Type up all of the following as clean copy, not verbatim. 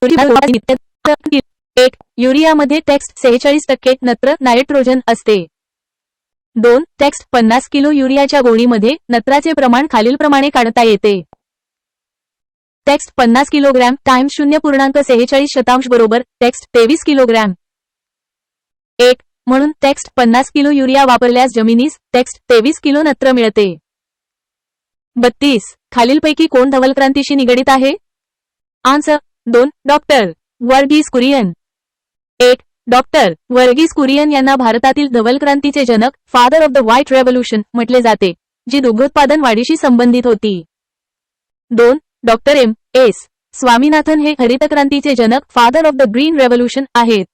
एक युरियामध्ये टेक्स्ट 46% नत्र नायट्रोजन असते. 2 टेक्स्ट 50 किलो युरियाच्या गोणीमध्ये नत्राचे प्रमाण खालीलप्रमाणे काढता येते. टेक्स्ट 50 किलोग्रॅम टाइम्स 0.46 बरोबर टेक्स्ट 23 किलोग्रॅम. 1 म्हणून टेक्स्ट 50 किलो युरिया वापरल्यास जमिनीस टेक्स्ट 23 किलो नत्र मिळते. 32 खालीलपैकी कोण धवलक्रांतीशी निगडित आहे? Answer 2 doctor Verghese Kurien. 1 doctor Verghese Kurien यांना भारतातील धवलक्रांतीचे जनक father of the white revolution म्हटले जाते, जी दुग्धोत्पादन वाढीशी संबंधित होती. 2 डॉक्टर एम एस स्वामीनाथन हे हरितक्रांतीचे जनक father of the green revolution आहेत.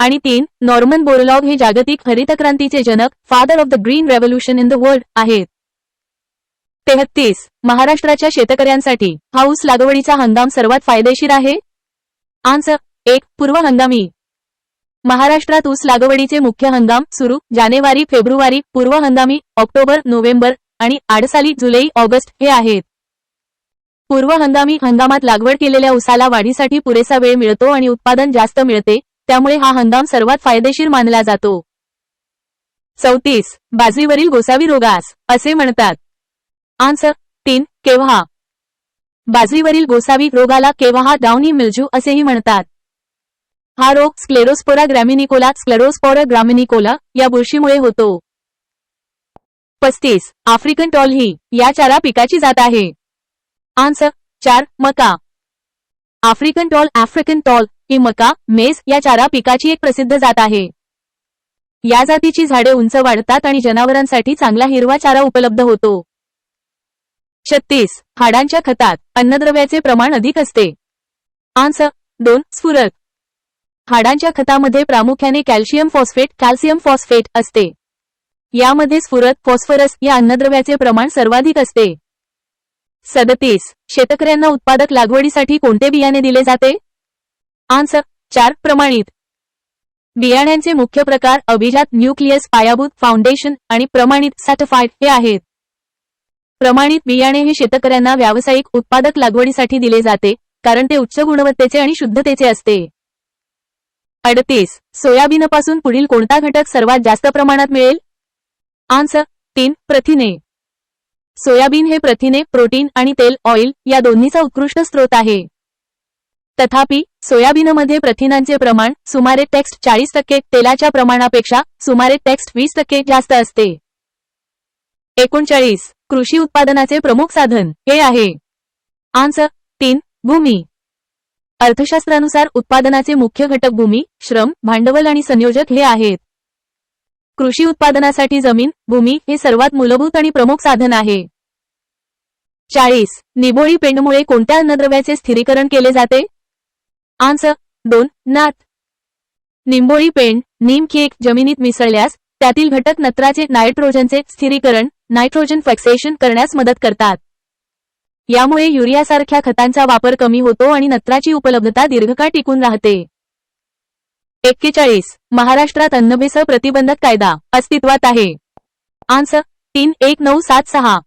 आणि 3 नॉर्मन बोरलॉग हे जागतिक हरितक्रांतीचे जनक father of the green revolution in the world आहेत. 33 महाराष्ट्राच्या शेतकऱ्यांसाठी हा ऊस लागवडीचा हंगाम सर्वात फायदेशीर आहे? आन्सर 1 पूर्व हंगामी. महाराष्ट्रात ऊस लागवडीचे मुख्य हंगाम सुरू जानेवारी फेब्रुवारी, पूर्व हंगामी ऑक्टोबर नोव्हेंबर आणि आडसाली जुलै ऑगस्ट हे आहेत. पूर्व हंगामी हंगामात लागवड केलेल्या ऊसाला वाढीसाठी पुरेसा वेळ मिळतो आणि उत्पादन जास्त मिळते, त्यामुळे हा हंगाम सर्वात फायदेशीर मानला जातो. 34 बाजरीवरील गोसावी रोगास असे म्हणतात. आन्सर 3 केव्हा. बाजरीवरील गोसावी रोगाला केव्हा डाउनी मिल्ज्यू असेही म्हणतात. हा रोग स्क्लेरोस्पोरा ग्रामिनिकोला या बुरशीमुळे होतो. 35 आफ्रिकन टॉल ही या चारा पिकाची जात आहे. आन्सर 4 मका. आफ्रिकन टॉल ही मका मेस या चारा पिकाची एक प्रसिद्ध जात आहे. या जातीची झाडे उंच वाढतात आणि जनावरांसाठी चांगला हिरवा चारा उपलब्ध होतो. 36 हाडांच्या खतात अन्नद्रव्याचे प्रमाण अधिक असते. आन्सर 2 स्फुरद. हाडांच्या खतामध्ये प्रामुख्याने कॅल्शियम फॉस्फेट असते. यामध्ये स्फुरद फॉस्फरस या अन्नद्रव्याचे प्रमाण सर्वाधिक असते. 37 शेतकऱ्यांना उत्पादक लागवडीसाठी कोणते बियाणे दिले जाते? आन्सर 4 प्रमाणित. बियाण्यांचे मुख्य प्रकार अभिजात, न्यूक्लियस, पायाभूत, फाउंडेशन आणि प्रमाणित सर्टिफाइड हे आहेत. प्रमाणित बियाणे हे शेतकऱ्यांना व्यावसायिक उत्पादक लागवडीसाठी दिले जाते, कारण ते उच्च गुणवत्तेचे आणि शुद्धतेचे असते. 38 सोयाबीनपासून पुढील कोणता घटक सर्वात जास्त प्रमाणात मिळेल? आन्सर 3 प्रथिने. सोयाबीन हे प्रथिने, प्रोटीन आणि तेल ऑइल या दोन्हीचा उत्कृष्ट स्रोत आहे. तथापि सोयाबीनमध्ये प्रथिनांचे प्रमाण सुमारे टेक्स्ट 40%, तेलाच्या प्रमाणापेक्षा सुमारे टेक्स्ट 20% जास्त असते. 39 कृषी उत्पादनाचे प्रमुख साधन हे आहे. आन्सर 3 भूमी. अर्थशास्त्रानुसार उत्पादनाचे मुख्य घटक भूमी, श्रम, भांडवल आणि संयोजक हे आहेत. कृषी उत्पादनासाठी जमीन, भूमी हे सर्वात मूलभूत आणि प्रमुख साधन आहे. 40 निबोळी पेंडमुळे कोणत्या अन्नद्रव्याचे स्थिरीकरण केले जाते? आन्सर 2 नात. निंबोळी पेंड नीमखीक जमिनीत मिसळल्यास त्यातील घटक नत्राचे नायट्रोजनचे स्थिरीकरण नायट्रोजन फिक्सेशन करण्यास मदत करतात. यामुळे युरियासारख्या खतांचा वापर कमी होतो आणि नत्राची उपलब्धता दीर्घकाळ टिकून राहते. 41 महाराष्ट्रात अन्नभेसळ प्रतिबंधक कायदा अस्तित्वात आहे. आन्सर 3 1976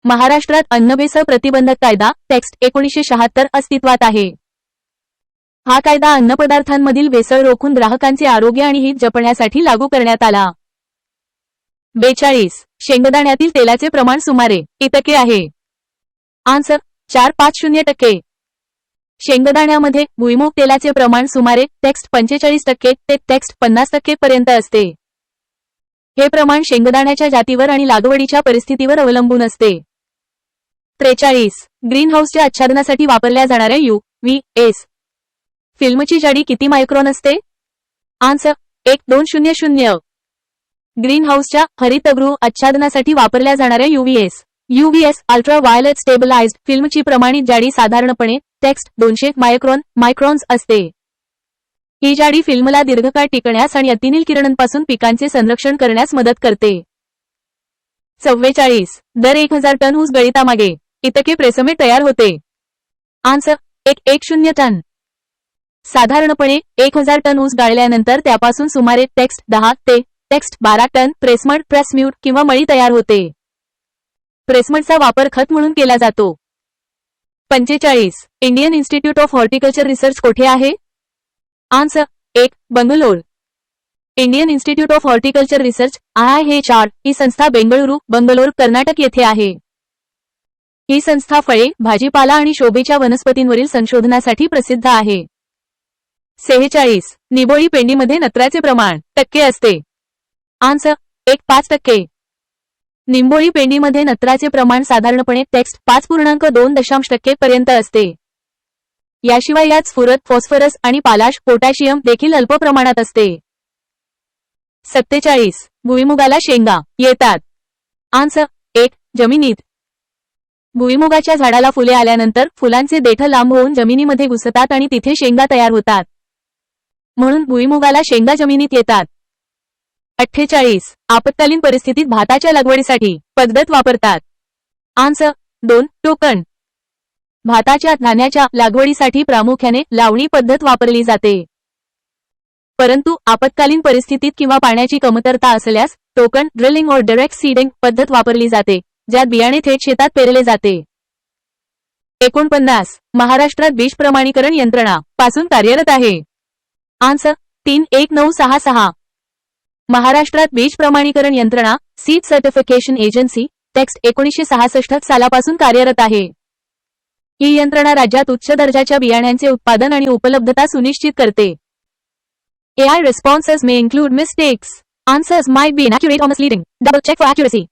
महाराष्ट्रात अन्नभेसळ प्रतिबंधक कायदा टेक्स्ट 1976 अस्तित्वात आहे. हा कायदा अन्नपदार्थांमधील भेसळ रोखून ग्राहकांचे आरोग्य आणि हित जपण्यासाठी लागू करण्यात आला. 42 शेंगदाण्यातील तेलाचे प्रमाण सुमारे इतके आहे. आन्सर 450%. शेंगदाण्यामध्ये भुईमूग तेलाचे प्रमाण सुमारे टेक्स्ट 45% ते टेक्स्ट 50% पर्यंत असते. हे प्रमाण शेंगदाण्याच्या जातीवर आणि लागवडीच्या परिस्थितीवर अवलंबून असते. 43 ग्रीनहाऊसच्या आच्छादनासाठी वापरल्या जाणाऱ्या UVS फिल्मची जाडी किती मायक्रॉन असते? आन्सर 1200. ग्रीनहाऊसच्या हरितगृह आच्छादनासाठी वापरल्या जाणाऱ्या UVS अल्ट्राव्हायोलेट स्टेबलाइज्ड फिल्मची प्रमाणित जाडी साधारणपणे टेक्स्ट 200 मायक्रॉन्स असते. ही जाडी फिल्मला दीर्घकाळ टिकण्यास आणि अतिनील किरणांपासून पिकांचे संरक्षण करण्यास मदत करते. 44 दर 1000 टन ऊस गळीतामागे इतके प्रेसमेट तयार होते. Answer 10 ton. साधारणपणे 1000 टन ऊस गाळल्यानंतर त्यापासून सुमारे टेक्स्ट 10 ते टेक्स्ट 12 टन प्रेसम्यूट किंवा मळी तयार होते. प्रेसमडचा वापर खत म्हणून केला जातो. 45. Indian institute of horticulture research कोठे आहे? Answer 1. Bangalore. Indian institute of horticulture research IIHR ही संस्था बेंगळुरू, बंगलोर, कर्नाटक येथे आहे. ही संस्था फळे, भाजीपाला आणि शोभेच्या वनस्पतींवरील संशोधनासाठी प्रसिद्ध आहे. 46. निबोळी पेंडीमध्ये नत्राचे प्रमाण टक्के असते? आन्सर 1.5%. निंबोळी पेंडीमध्ये नत्राचे प्रमाण साधारणपणे टेक्स्ट 5.2% पर्यंत असते. याशिवाय यात स्फुरद, फॉस्फरस आणि पालाश, पोटॅशियम देखील अल्प प्रमाणात असते. 47. भुईमुगाला शेंगा येतात? आन्सर 1. जमिनीत. भुईमुगाच्या झाडाला फुले आल्यानंतर फुलांचे देठ लांब होऊन जमिनीमध्ये घुसतात आणि तिथे शेंगा तयार होतात. म्हणून भुईमुगाला शेंगा जमिनीत येतात. 48. आपत्कालीन परिस्थितीत भाताच्या लागवडीसाठी पद्धत वापरतात? आन्सर 2. टोकन. भाताच्या धान्याच्या लागवडीसाठी प्रामुख्याने लावणी पद्धत वापरली जाते. परंतु आपत्कालीन परिस्थितीत किंवा पाण्याची कमतरता असल्यास टोकन, ड्रिलिंग और डायरेक्ट सीडिंग पद्धत वापरली जाते, ज्यात बियाणे थेट शेतात पेरले जाते. 49. महाराष्ट्रात बीज प्रमाणीकरण यंत्रणा पासून कार्यरत आहे? आन्सर 3.1966. महाराष्ट्रात बीज प्रमाणीकरण यंत्रणा सीड सर्टिफिकेशन एजन्सी टेक्स्ट 1966 सालापासून कार्यरत आहे. ही यंत्रणा राज्यात उच्च दर्जाच्या बियाण्यांचे उत्पादन आणि उपलब्धता सुनिश्चित करते. AI responses may include mistakes. Answers might be inaccurate or misleading. Double check for accuracy.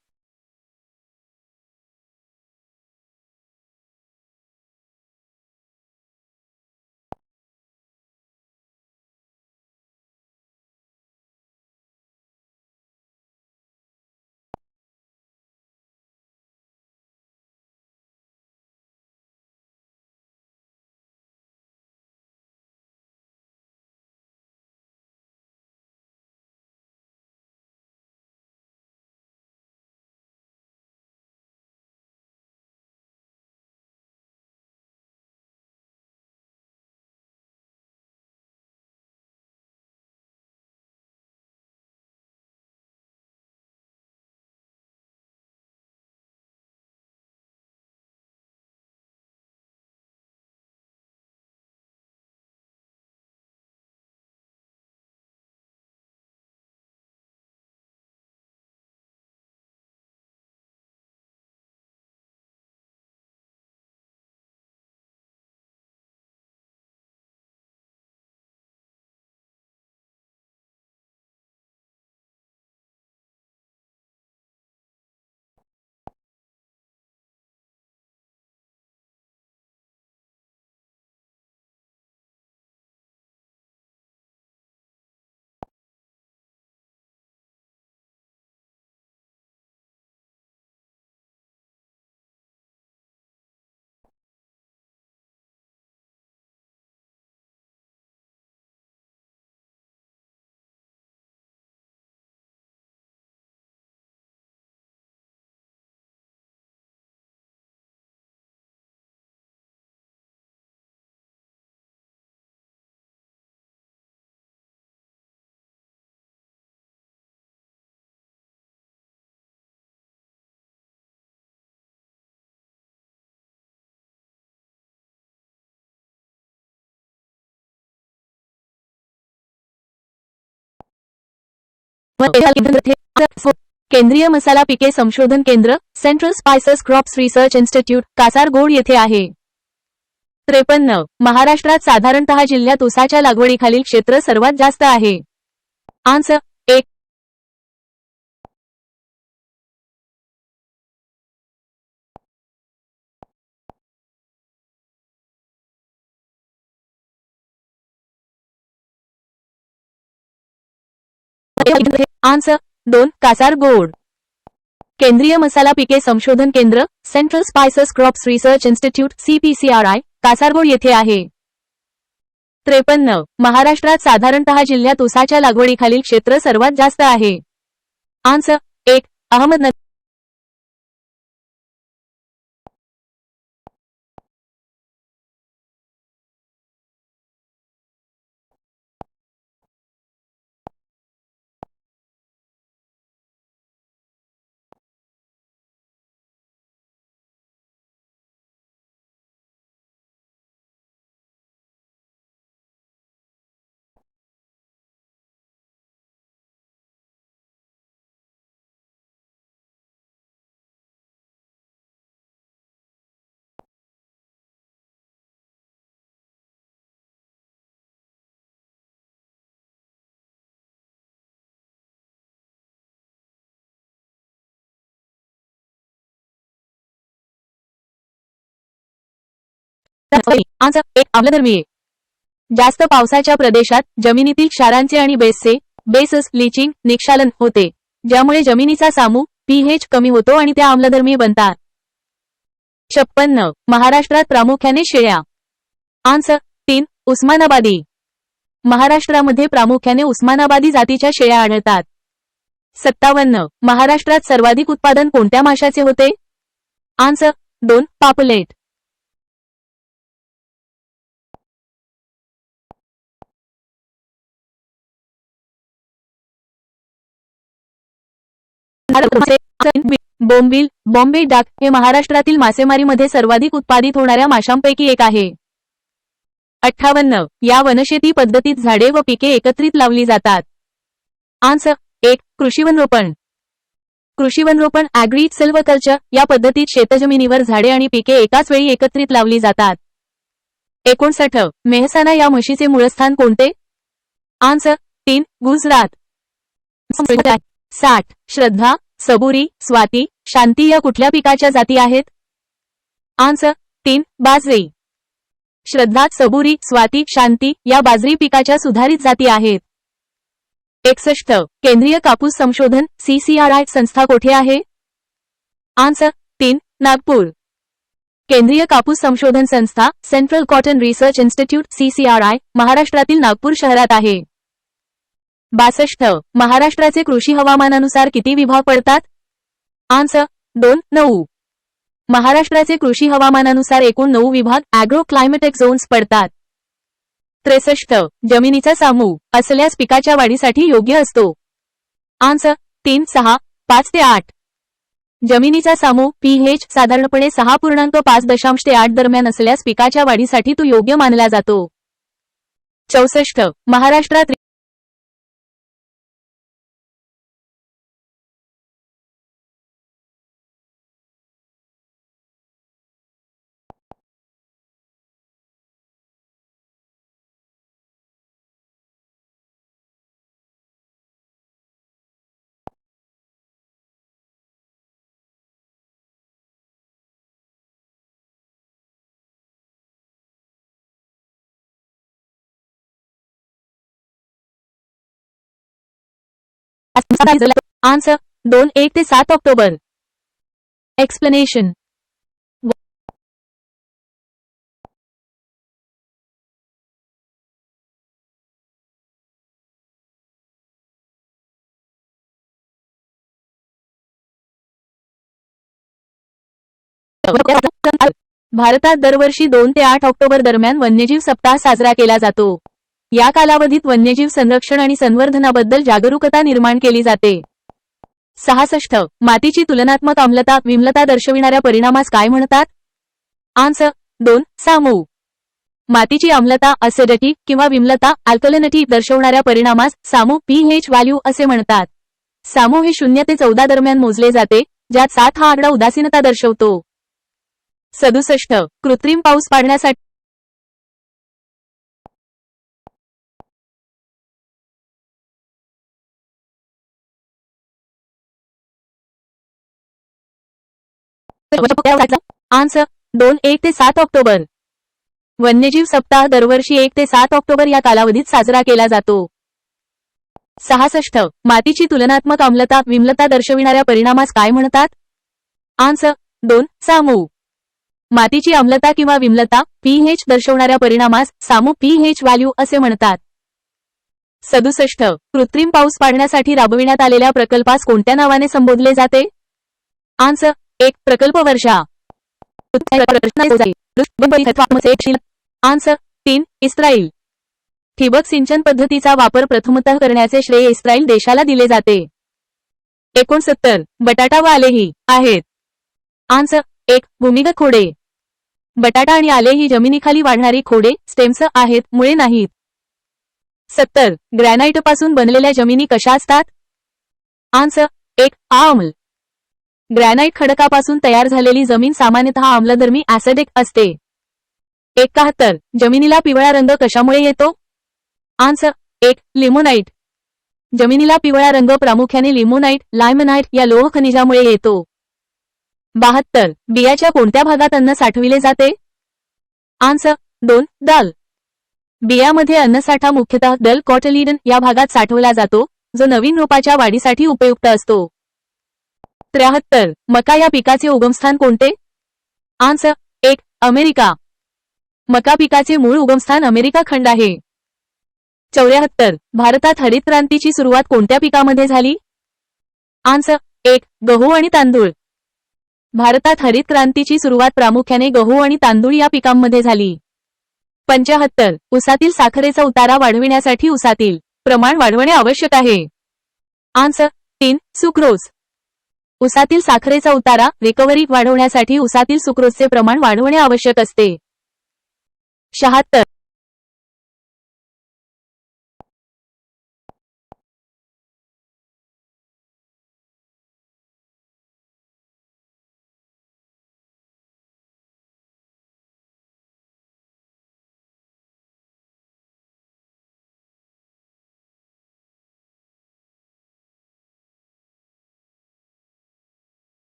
केंद्रीय मसाला पिके संशोधन केंद्र central spices crops research institute Kasaragod येथे आहे. 53. महाराष्ट्रात साधारणतः जिल्ह्यात ऊसाच्या लागवडीखालील क्षेत्र सर्वात जास्त आहे? आन्सर 1. आन्सर 2. कासारगोड. केंद्रीय मसाला पिके संशोधन केंद्र central spices crops research institute CPCRI Kasaragod येथे आहे. 53. महाराष्ट्रात साधारणतः जिल्ह्यात ऊसाच्या लागवडीखालील क्षेत्र सर्वात जास्त आहे? आन्सर 1. अहमदनगर. आन्सर 1 आम्लधर्मी. जास्त पावसाच्या प्रदेशात जमिनीतील क्षारांचे आणि बेसस लीचिंग निक्षालन होते, ज्यामुळे जमिनीचा सामू pH कमी होतो आणि त्या आम्लधर्मी बनतात. 56 महाराष्ट्रात प्रामुख्याने शेळ्या. आन्सर 3 उस्मानाबादी. महाराष्ट्रामध्ये प्रामुख्याने उस्मानाबादी जातीच्या शेळ्या आढळतात. 57 महाराष्ट्रात सर्वाधिक उत्पादन कोणत्या माशाचे होते? आन्सर 2 पापलेट. 'बोंबील, बॉम्बे डाक हे महाराष्ट्रातील मासेमारीमध्ये सर्वाधिक उत्पादित होणाऱ्या माशांपैकी एक आहे. 58 या वनशेती पद्धतीत झाडे व पिके एकत्रित लावली जातात. आन्सर 1 कृषीवनरोपण. कृषीवनरोपण ॲग्री सिल्व्हकल्चर या पद्धतीत शेतजमिनीवर झाडे आणि पिके एकाच वेळी एकत्रित लावली जातात. 59 मेहसाणा या म्हशीचे मूळस्थान कोणते? आन्सर 3 गुजरात. 60 श्रद्धा, सबुरी, स्वाती, शांती या कुठल्या पिकाच्या जाती आहेत? आन्सर 3 बाजरी. श्रद्धा, सबुरी, स्वाती, शांती या बाजरी पिकाच्या सुधारित जाती आहेत. 61 केंद्रीय कापूस संशोधन CCRI संस्था कोठे आहे? आन्सर 3 नागपूर. केंद्रीय कापूस संशोधन संस्था central cotton research institute CCRI महाराष्ट्रातील नागपूर शहरात आहे. 62 महाराष्ट्राचे कृषी हवामानानुसार किती विभाग पडतात? आन्सर 2 9. महाराष्ट्राचे कृषी हवामानानुसार एकूण 9 विभाग ॲग्रो क्लायमेटिक झोन्स पडतात. 63 जमिनीचा सामू असल्यास पिकाच्या वाढीसाठी योग्य असतो. आन्सर 3 6 5 ते 8. जमिनीचा सामू pH साधारणपणे 6.5 ते 8 दरम्यान असल्यास पिकाच्या वाढीसाठी तो योग्य मानला जातो. 64 महाराष्ट्रात आन्सर 2 1 ते 7 ऑक्टोबर. एक्सप्लेनेशन. भारतात दरवर्षी 2 ते 8 ऑक्टोबर दरम्यान वन्यजीव सप्ताह साजरा केला जातो. या कालावधीत वन्यजीव संरक्षण आणि संवर्धनाबद्दल जागरूकता निर्माण केली जाते. 66 मातीची तुलनात्मक आम्लता विम्लता दर्शविणाऱ्या परिणामास काय म्हणतात? आन्सर 2 सामू. मातीची आम्लता ॲसिडिटी किंवा विम्लता अल्कलिनिटी दर्शवणाऱ्या परिणामास सामू pH व्हॅल्यू असे म्हणतात. सामू हे 0 ते 14 दरम्यान मोजले जाते, ज्यात 7 हा आकडा उदासीनता दर्शवतो. 67 कृत्रिम पाऊस पाडण्यासाठी आन्सर 2 1 ते 7 ऑक्टोबर. वन्यजीव सप्ताह दरवर्षी 1 ते 7 ऑक्टोबर या कालावधीत साजरा केला जातो. 66 मातीची तुलनात्मक आम्लता विम्लता दर्शविणाऱ्या परिणामास काय म्हणतात? आन्सर 2 सामू. मातीची आम्लता किंवा विम्लता pH दर्शवणाऱ्या परिणामास सामू pH व्हॅल्यू असे म्हणतात. 67 कृत्रिम पाऊस पाडण्यासाठी राबविण्यात आलेल्या प्रकल्पास कोणत्या नावाने संबोधले जाते? आन्सर 1 प्रकल्प वर्षा. Answer 3 Israel. ठिबक सिंचन पद्धतीचा वापर प्रथमतः करण्याचे श्रेय इस्राईल देशाला दिले जाते. 69 बटाटा व आलेही आहेत. आन्सर 1 भूमिगत खोडे. बटाटा आणि आले ही जमिनीखाली वाढणारी खोडे स्टेम्स आहेत, मुळे नाहीत. 70 ग्रॅनाइटपासून बनलेल्या जमिनी कशा असतात? आन्सर 1 आम्ल. ग्रॅनाइट खडकापासून तयार झालेली जमीन सामान्यतः आम्लधर्मी ॲसिडिक असते. 71 जमिनीला पिवळा रंग कशामुळे येतो? Answer 1 limonite. जमिनीला पिवळा रंग प्रामुख्याने लिमोनाइट लायमनाइट या लोह खनिजामुळे येतो. 72 बियाच्या कोणत्या भागात अन्न साठविले जाते? आन्सर 2 दाल. बियामध्ये अन्नसाठा मुख्यतः डल कॉटलीडन या भागात साठवला जातो, जो नवीन रोपाच्या वाढीसाठी उपयुक्त असतो. 73 मका या पिकाचे उगमस्थान कोणते? Answer 1 America. मका पिकाचे मूळ उगमस्थान अमेरिका खंड आहे. 74 भारतात हरित क्रांतीची सुरुवात कोणत्या पिकामध्ये झाली? आन्सर 1 गहू आणि तांदूळ. भारतात हरित क्रांतीची सुरुवात प्रामुख्याने गहू आणि तांदूळ या पिकांमध्ये झाली. 75 ऊसातील साखरेचा उतारा वाढविण्यासाठी ऊसातील प्रमाण वाढवणे आवश्यक आहे. Answer 3 sucrose. ऊसातील साखरेचा उतारा रिकव्हरी वाढवण्यासाठी ऊसातील सुक्रोजचे प्रमाण वाढवणे आवश्यक असते.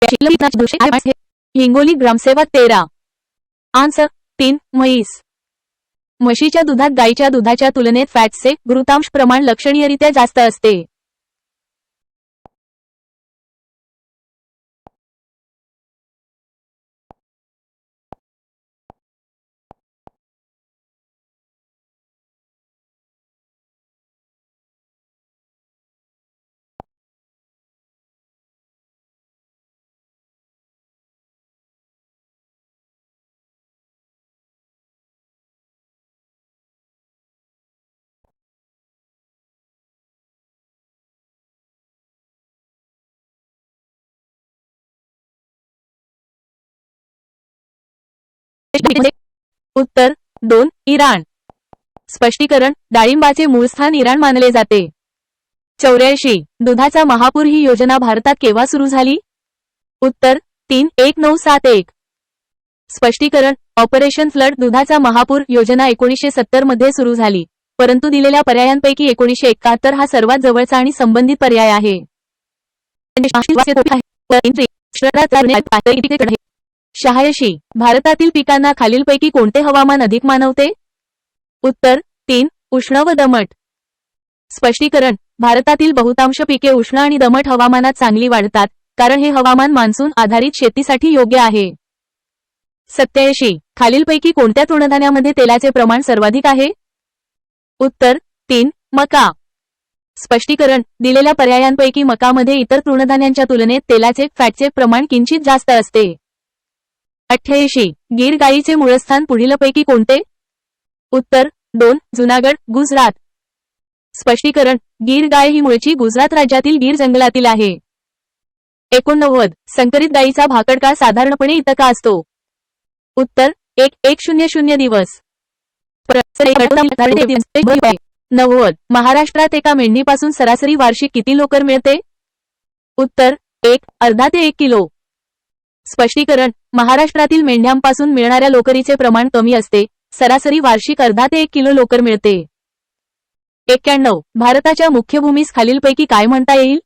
76 हिंगोली ग्रामसेवक 13. आन्सर 3 म्हैस. म्हशीच्या दुधात गाईच्या दुधाच्या तुलनेत फॅटचे घृतांश प्रमाण लक्षणीयरित्या जास्त असते. उत्तर 2 इराण. स्पष्टीकरण डाळिंबाचे मूळ स्थान इराण मानले जाते. 84 दुधाचा महापूर ही योजना भारतात केव्हा सुरू झाली? उत्तर 3 1971. स्पष्टीकरण ऑपरेशन फ्लड दुधाचा महापूर योजना 1970 मध्ये सुरू झाली, परंतु दिलेल्या पर्यायांपैकी 1971 हा सर्वात जवळचा आणि संबंधित पर्याय आहे. 86 भारतातील पिकांना खालीलपैकी कोणते हवामान अधिक मानवते? उत्तर 3 उष्ण व दमट. स्पष्टीकरण भारतातील बहुतांश पिके उष्ण आणि दमट हवामानात चांगली वाढतात, कारण हे हवामान मान्सून आधारित शेतीसाठी योग्य आहे. 87 खालीलपैकी कोणत्या तृणधान्यामध्ये तेलाचे प्रमाण सर्वाधिक आहे? उत्तर 3 मका. स्पष्टीकरण दिलेल्या पर्यायांपैकी मकामध्ये इतर तृणधान्यांच्या तुलनेत तेलाचे फॅटचे प्रमाण किंचित जास्त असते. 88 गीर गाईचे मूळस्थान पुढीलपैकी कोणते? उत्तर 2 जुनागड गुजरात. स्पष्टीकरण गीर गाय ही मूळची गुजरात राज्यातील गीर जंगलातील आहे. 89 संकरित गायीचा भाकडकाळ साधारणपणे इतका असतो. उत्तर 1-100 दिवस. 90 महाराष्ट्रात एका मेंढीपासून सरासरी वार्षिक किती लोकर मिळते? उत्तर 1 अर्धा ते 1 किलो. स्पष्टीकरण महाराष्ट्रातील मेंढ्यांपासून मिळणाऱ्या लोकरीचे प्रमाण कमी असते, सरासरी वार्षिक अर्धा ते 1 किलो लोकर मिळते. 91. भारताच्या मुख्य भूमीस खालीलपैकी काय म्हणता येईल?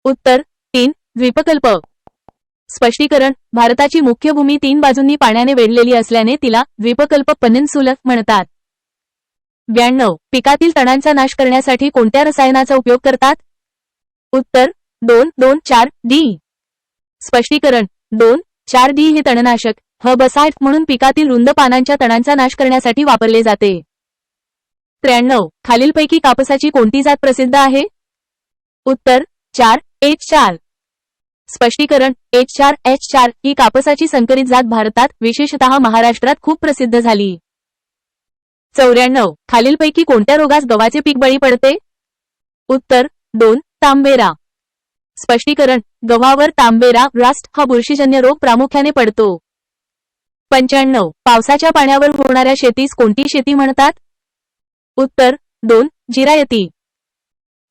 उत्तर 3. द्वीपकल्प. स्पष्टीकरण. भारताची मुख्य भूमी 3 बाजूंनी पाण्याने वेढलेली असल्याने तिला द्वीपकल्प पेनिन्सुला म्हणतात. 92. पिकातील तणांचा नाश करण्यासाठी कोणत्या रसायनाचा उपयोग करतात? उत्तर 2,2,4-D. स्पष्टीकरण. 2,4-D हे तणनाशक हर्बसाइड म्हणून पिकातील रुंद पानांच्या तणांचा नाश करण्यासाठी वापरले जाते. 93. खालीलपैकी कापसाची कोणती जात प्रसिद्ध आहे? उत्तर 4H4. स्पष्टीकरण. H4 ही कापसाची संकरित जात भारतात विशेषतः महाराष्ट्रात खूप प्रसिद्ध झाली. 94. खालीलपैकी कोणत्या रोगास गव्हाचे पीक बळी पडते? उत्तर 2. तांबेरा. स्पष्टीकरण. गव्हावर तांबेरा रास्ट हा बुरशीजन्य रोग प्रामुख्याने पडतो. 95. पावसाच्या पाण्यावर होणाऱ्या शेतीस कोणती शेती म्हणतात? उत्तर 2. जिरायती.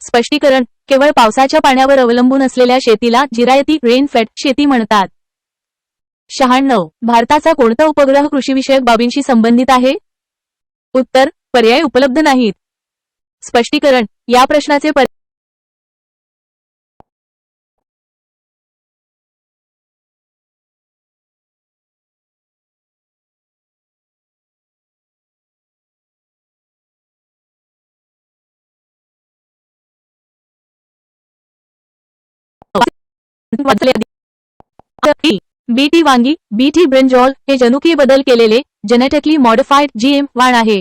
स्पष्टीकरण. केवळ पावसाच्या पाण्यावर अवलंबून असलेल्या शेतीला जिरायती रेनफेड शेती म्हणतात. 96. भारताचा कोणता उपग्रह कृषीविषयक बाबींशी संबंधित आहे? उत्तर पर्याय उपलब्ध नाहीत. स्पष्टीकरण. या प्रश्नाचे बीटी वांगी बीटी ब्रिंजॉल हे जनुकीय बदल केलेले जेनेटिकली मॉडिफाईड जीएम वाण आहे.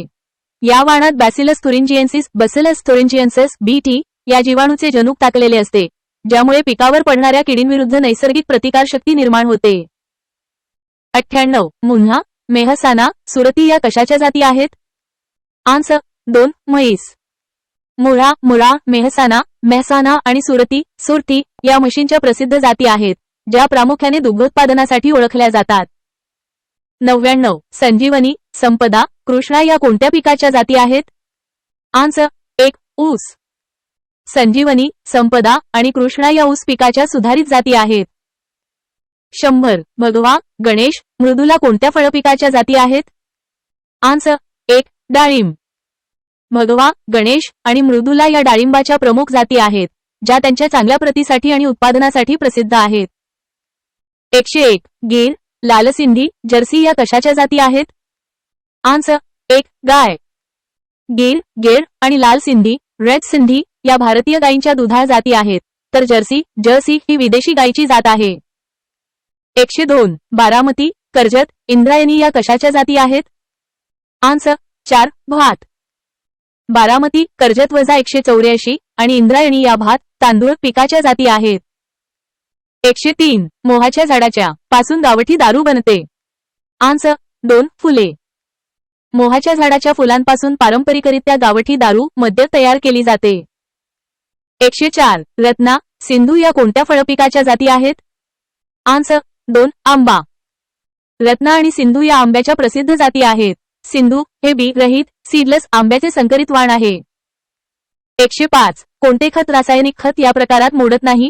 या वाणात बॅसिलस थुरिंजिएन्सिस बीटी या जीवाणूचे जनुक टाकलेले असते, ज्यामुळे पिकावर पडणाऱ्या किडींविरुद्ध नैसर्गिक प्रतिकारशक्ती निर्माण होते. 98. मुन्हा, मेहसाना, सुरती या कशाच्या जाती आहेत? आन्सर 2. म्हैस. मुळा, मेहसाना आणि सुरती या म्हशींच्या प्रसिद्ध जाती आहेत, ज्या प्रामुख्याने दुग्धोत्पादनासाठी ओळखल्या जातात. 99. संजीवनी, संपदा, कृष्णा या कोणत्या पिकाच्या जाती आहेत? आन्सर 1. ऊस. संजीवनी, संपदा आणि कृष्णा या ऊस पिकाच्या सुधारित जाती आहेत. 100. भगवा, गणेश, मृदुला कोणत्या फळपिकाच्या जाती आहेत? आन्सर 1. डाळिंब. भगवा, गणेश आणि मृदुला या डाळिंबाच्या प्रमुख जाती आहेत, ज्या त्यांच्या चांगल्या प्रतीसाठी आणि उत्पादनासाठी प्रसिद्ध आहेत. 101. गीर, लालसिंधी, जर्सी या कशाच्या जाती आहेत? आन्सर 1. गाय. गीर आणि लाल सिंधी रेड सिंधी या भारतीय गायींच्या दुधाळ जाती आहेत, तर जर्सी ही विदेशी गायीची जात आहे. 102. बारामती, कर्जत, इंद्रायणी या कशाच्या जाती आहेत? आन्सर 4. भात. बारामती, कर्जत वजा 184 आणि इंद्रायणी या भात तांदूळ पिकाच्या जाती आहेत. 103. मोहाच्या झाडाच्या पासून गावठी दारू बनते. आन्सर 2. फुले. मोहाच्या झाडाच्या फुलांपासून पारंपरिकरित्या गावठी दारू मद्य तयार केली जाते. 104. रत्ना, सिंधू या कोणत्या फळपिकाच्या जाती आहेत? आन्सर 2. आंबा. रत्ना आणि सिंधू या आंब्याच्या प्रसिद्ध जाती आहेत. सिंधू हे बी रहित सीडलेस आंब्याचे संकरित वाण आहे. 105. कोणते खत रासायनिक खत या प्रकारात मोडत नाही?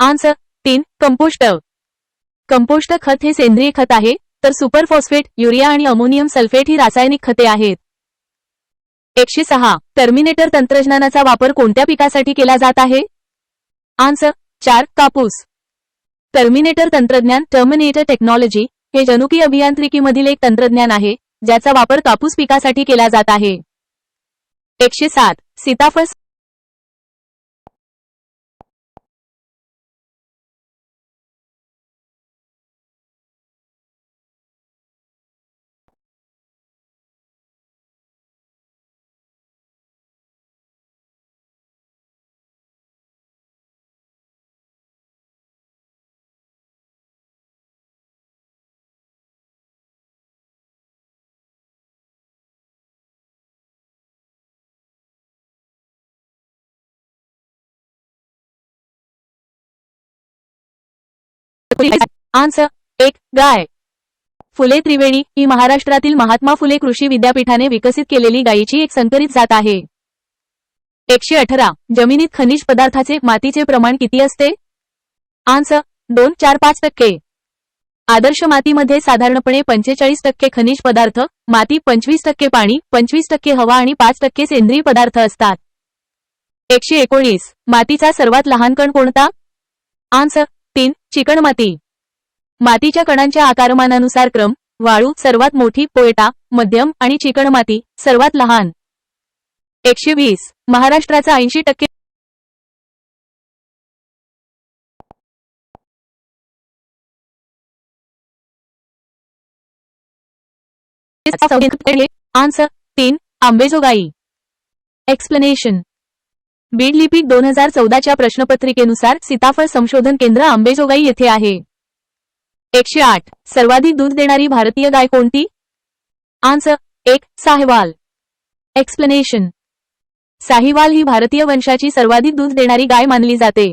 आन्सर 3. कंपोस्ट. कंपोस्ट खत हे सेंद्रिय खत आहे, तर सुपर फॉस्फेट, युरिया आणि अमोनियम सल्फेट ही रासायनिक खते आहेत. 106. टर्मिनेटर तंत्रज्ञानाचा वापर कोणत्या पिकासाठी केला जात आहे? आन्सर 4. कापूस. टर्मिनेटर तंत्रज्ञान टर्मिनेटर टेक्नॉलॉजी हे जनुकीय अभियांत्रिकीमधील एक तंत्रज्ञान आहे, ज्याचा वापर कापूस पिकासाठी केला जात आहे. 107. सीताफळ आन्सर 1. गाय. फुले त्रिवेणी ही महाराष्ट्रातील महात्मा फुले कृषी विद्यापीठाने विकसित केलेली गायीची एक संकरित जात आहे. 118. जमिनीत खनिज पदार्थाचे मातीचे प्रमाण किती असते? आन्सर 2,4,5%. आदर्श मातीमध्ये साधारणपणे 45% खनिज पदार्थ, माती 25% पाणी, 25% हवा आणि 5% सेंद्रिय पदार्थ असतात. 119. मातीचा सर्वात लहान कण कोणता? आन्सर 3. चिकणमाती. मातीच्या कणांच्या आकारमानानुसार क्रम: वाळू सर्वात मोठी, पोयटा मध्यम आणि चिकणमाती सर्वात लहान. 120. महाराष्ट्राचा 80% आन्सर 3. आंबेजोगाई. एक्सप्लेनेशन. बीड लिपिक 2014च्या प्रश्नपत्रिकेनुसार सीताफळ संशोधन केंद्र आंबेजोगाई येथे आहे. 108. सर्वाधिक दूध देणारी भारतीय गाय कोणती? आन्सर 1. साहिवाल. एक्सप्लेनेशन. साहिवाल ही भारतीय वंशाची सर्वाधिक दूध देणारी गाय मानली जाते.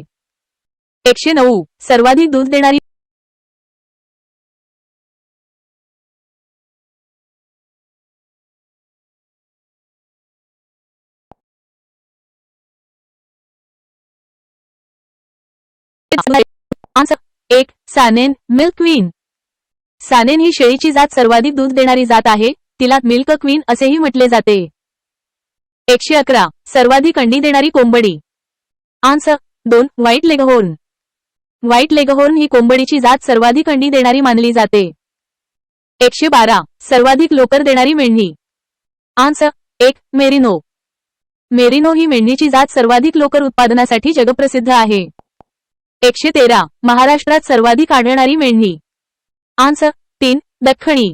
109. सर्वाधिक दूध देणारी आन्सर 1. सानेन मिल्क क्वीन. सानेन ही शेळीची जात सर्वाधिक दूध देणारी जात आहे, तिला मिल्क क्वीन असेही म्हटले जाते. 111. सर्वाधिक अंडी देणारी कोंबडी. Answer 2. White leghorn. White leghorn ही कोंबडीची जात सर्वाधिक अंडी देणारी मानली जाते. 112. सर्वाधिक लोकर देणारी मेंढी. आन्सर 1. मेरिनो. मेरिनो ही मेंढीची जात सर्वाधिक लोकर उत्पादनासाठी जगप्रसिद्ध आहे. 113. महाराष्ट्रात सर्वाधिक आढळणारी मेंढी. आन्सर 3. दख्खनी.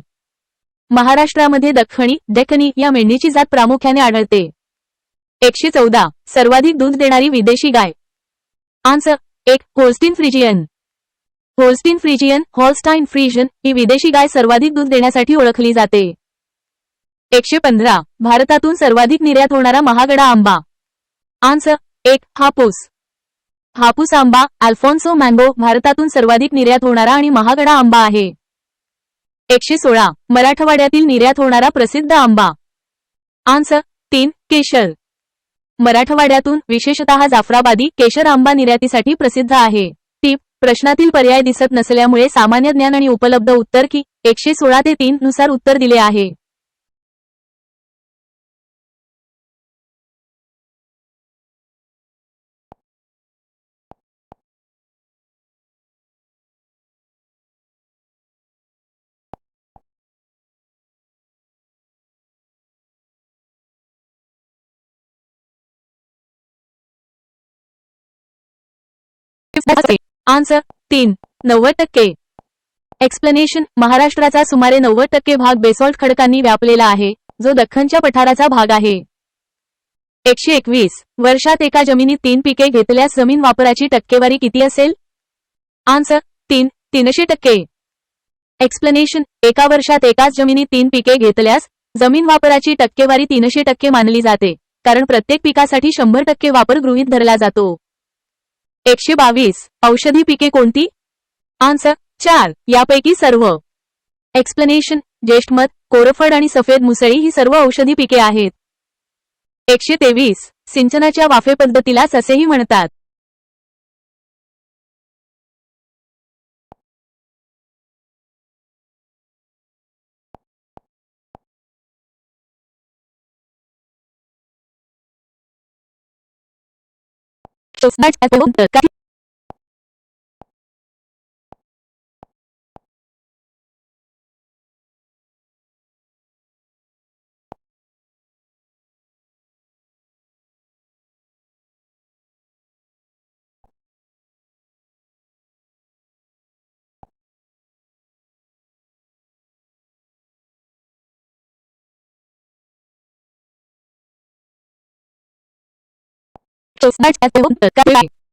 महाराष्ट्रामध्ये दख्खनी डेक्कनी या मेंढीची जात प्रामुख्याने आढळते. 114. सर्वाधिक दूध देणारी विदेशी गाय. Answer 1. Holstein Friesian. Holstein Friesian Holstein Friesian ही विदेशी गाय सर्वाधिक दूध देण्यासाठी ओळखली जाते. 115. भारतातून सर्वाधिक निर्यात होणारा महागडा आंबा. आन्सर 1. हापूस. हापूस आंबा अल्फॉन्सो मँगो भारतातून सर्वाधिक निर्यात होणारा आणि महागडा आंबा आहे. 116. मराठवाड्यातील निर्यात होणारा प्रसिद्ध आंबा. आन्सर 3. केशर. मराठवाड्यातून विशेषतः जाफराबादी केशर आंबा निर्यातीसाठी प्रसिद्ध आहे. टिप: प्रश्नातील पर्याय दिसत नसल्यामुळे सामान्य ज्ञान आणि उपलब्ध उत्तर की 116 ते 3 नुसार उत्तर दिले आहे. आन्सर 3. 90%. एक्सप्लेनेशन. महाराष्ट्राचा सुमारे 90% भाग बेसॉल्ट खडकांनी व्यापलेला आहे, जो दख्खनच्या पठाराचा भाग आहे. 121. वर्षात एका जमिनीत 3 पिके घेतल्यास जमीन वापराची टक्केवारी किती असेल? आन्सर 3. 300%. एक्सप्लेनेशन. एका वर्षात एकाच जमिनीत 3 पिके घेतल्यास जमीन वापराची टक्केवारी 300% मानली जाते, कारण प्रत्येक पिकासाठी 100% वापर गृहीत धरला जातो. 122. औषधी पिके कोणती? आन्सर 4. यापैकी सर्व. एक्सप्लेनेशन. ज्येष्ठमध, कोरफड आणि सफेद मुसळी ही सर्व औषधी पिके आहेत. 123. सिंचनाच्या वाफे पद्धतीलाच असेही म्हणतात.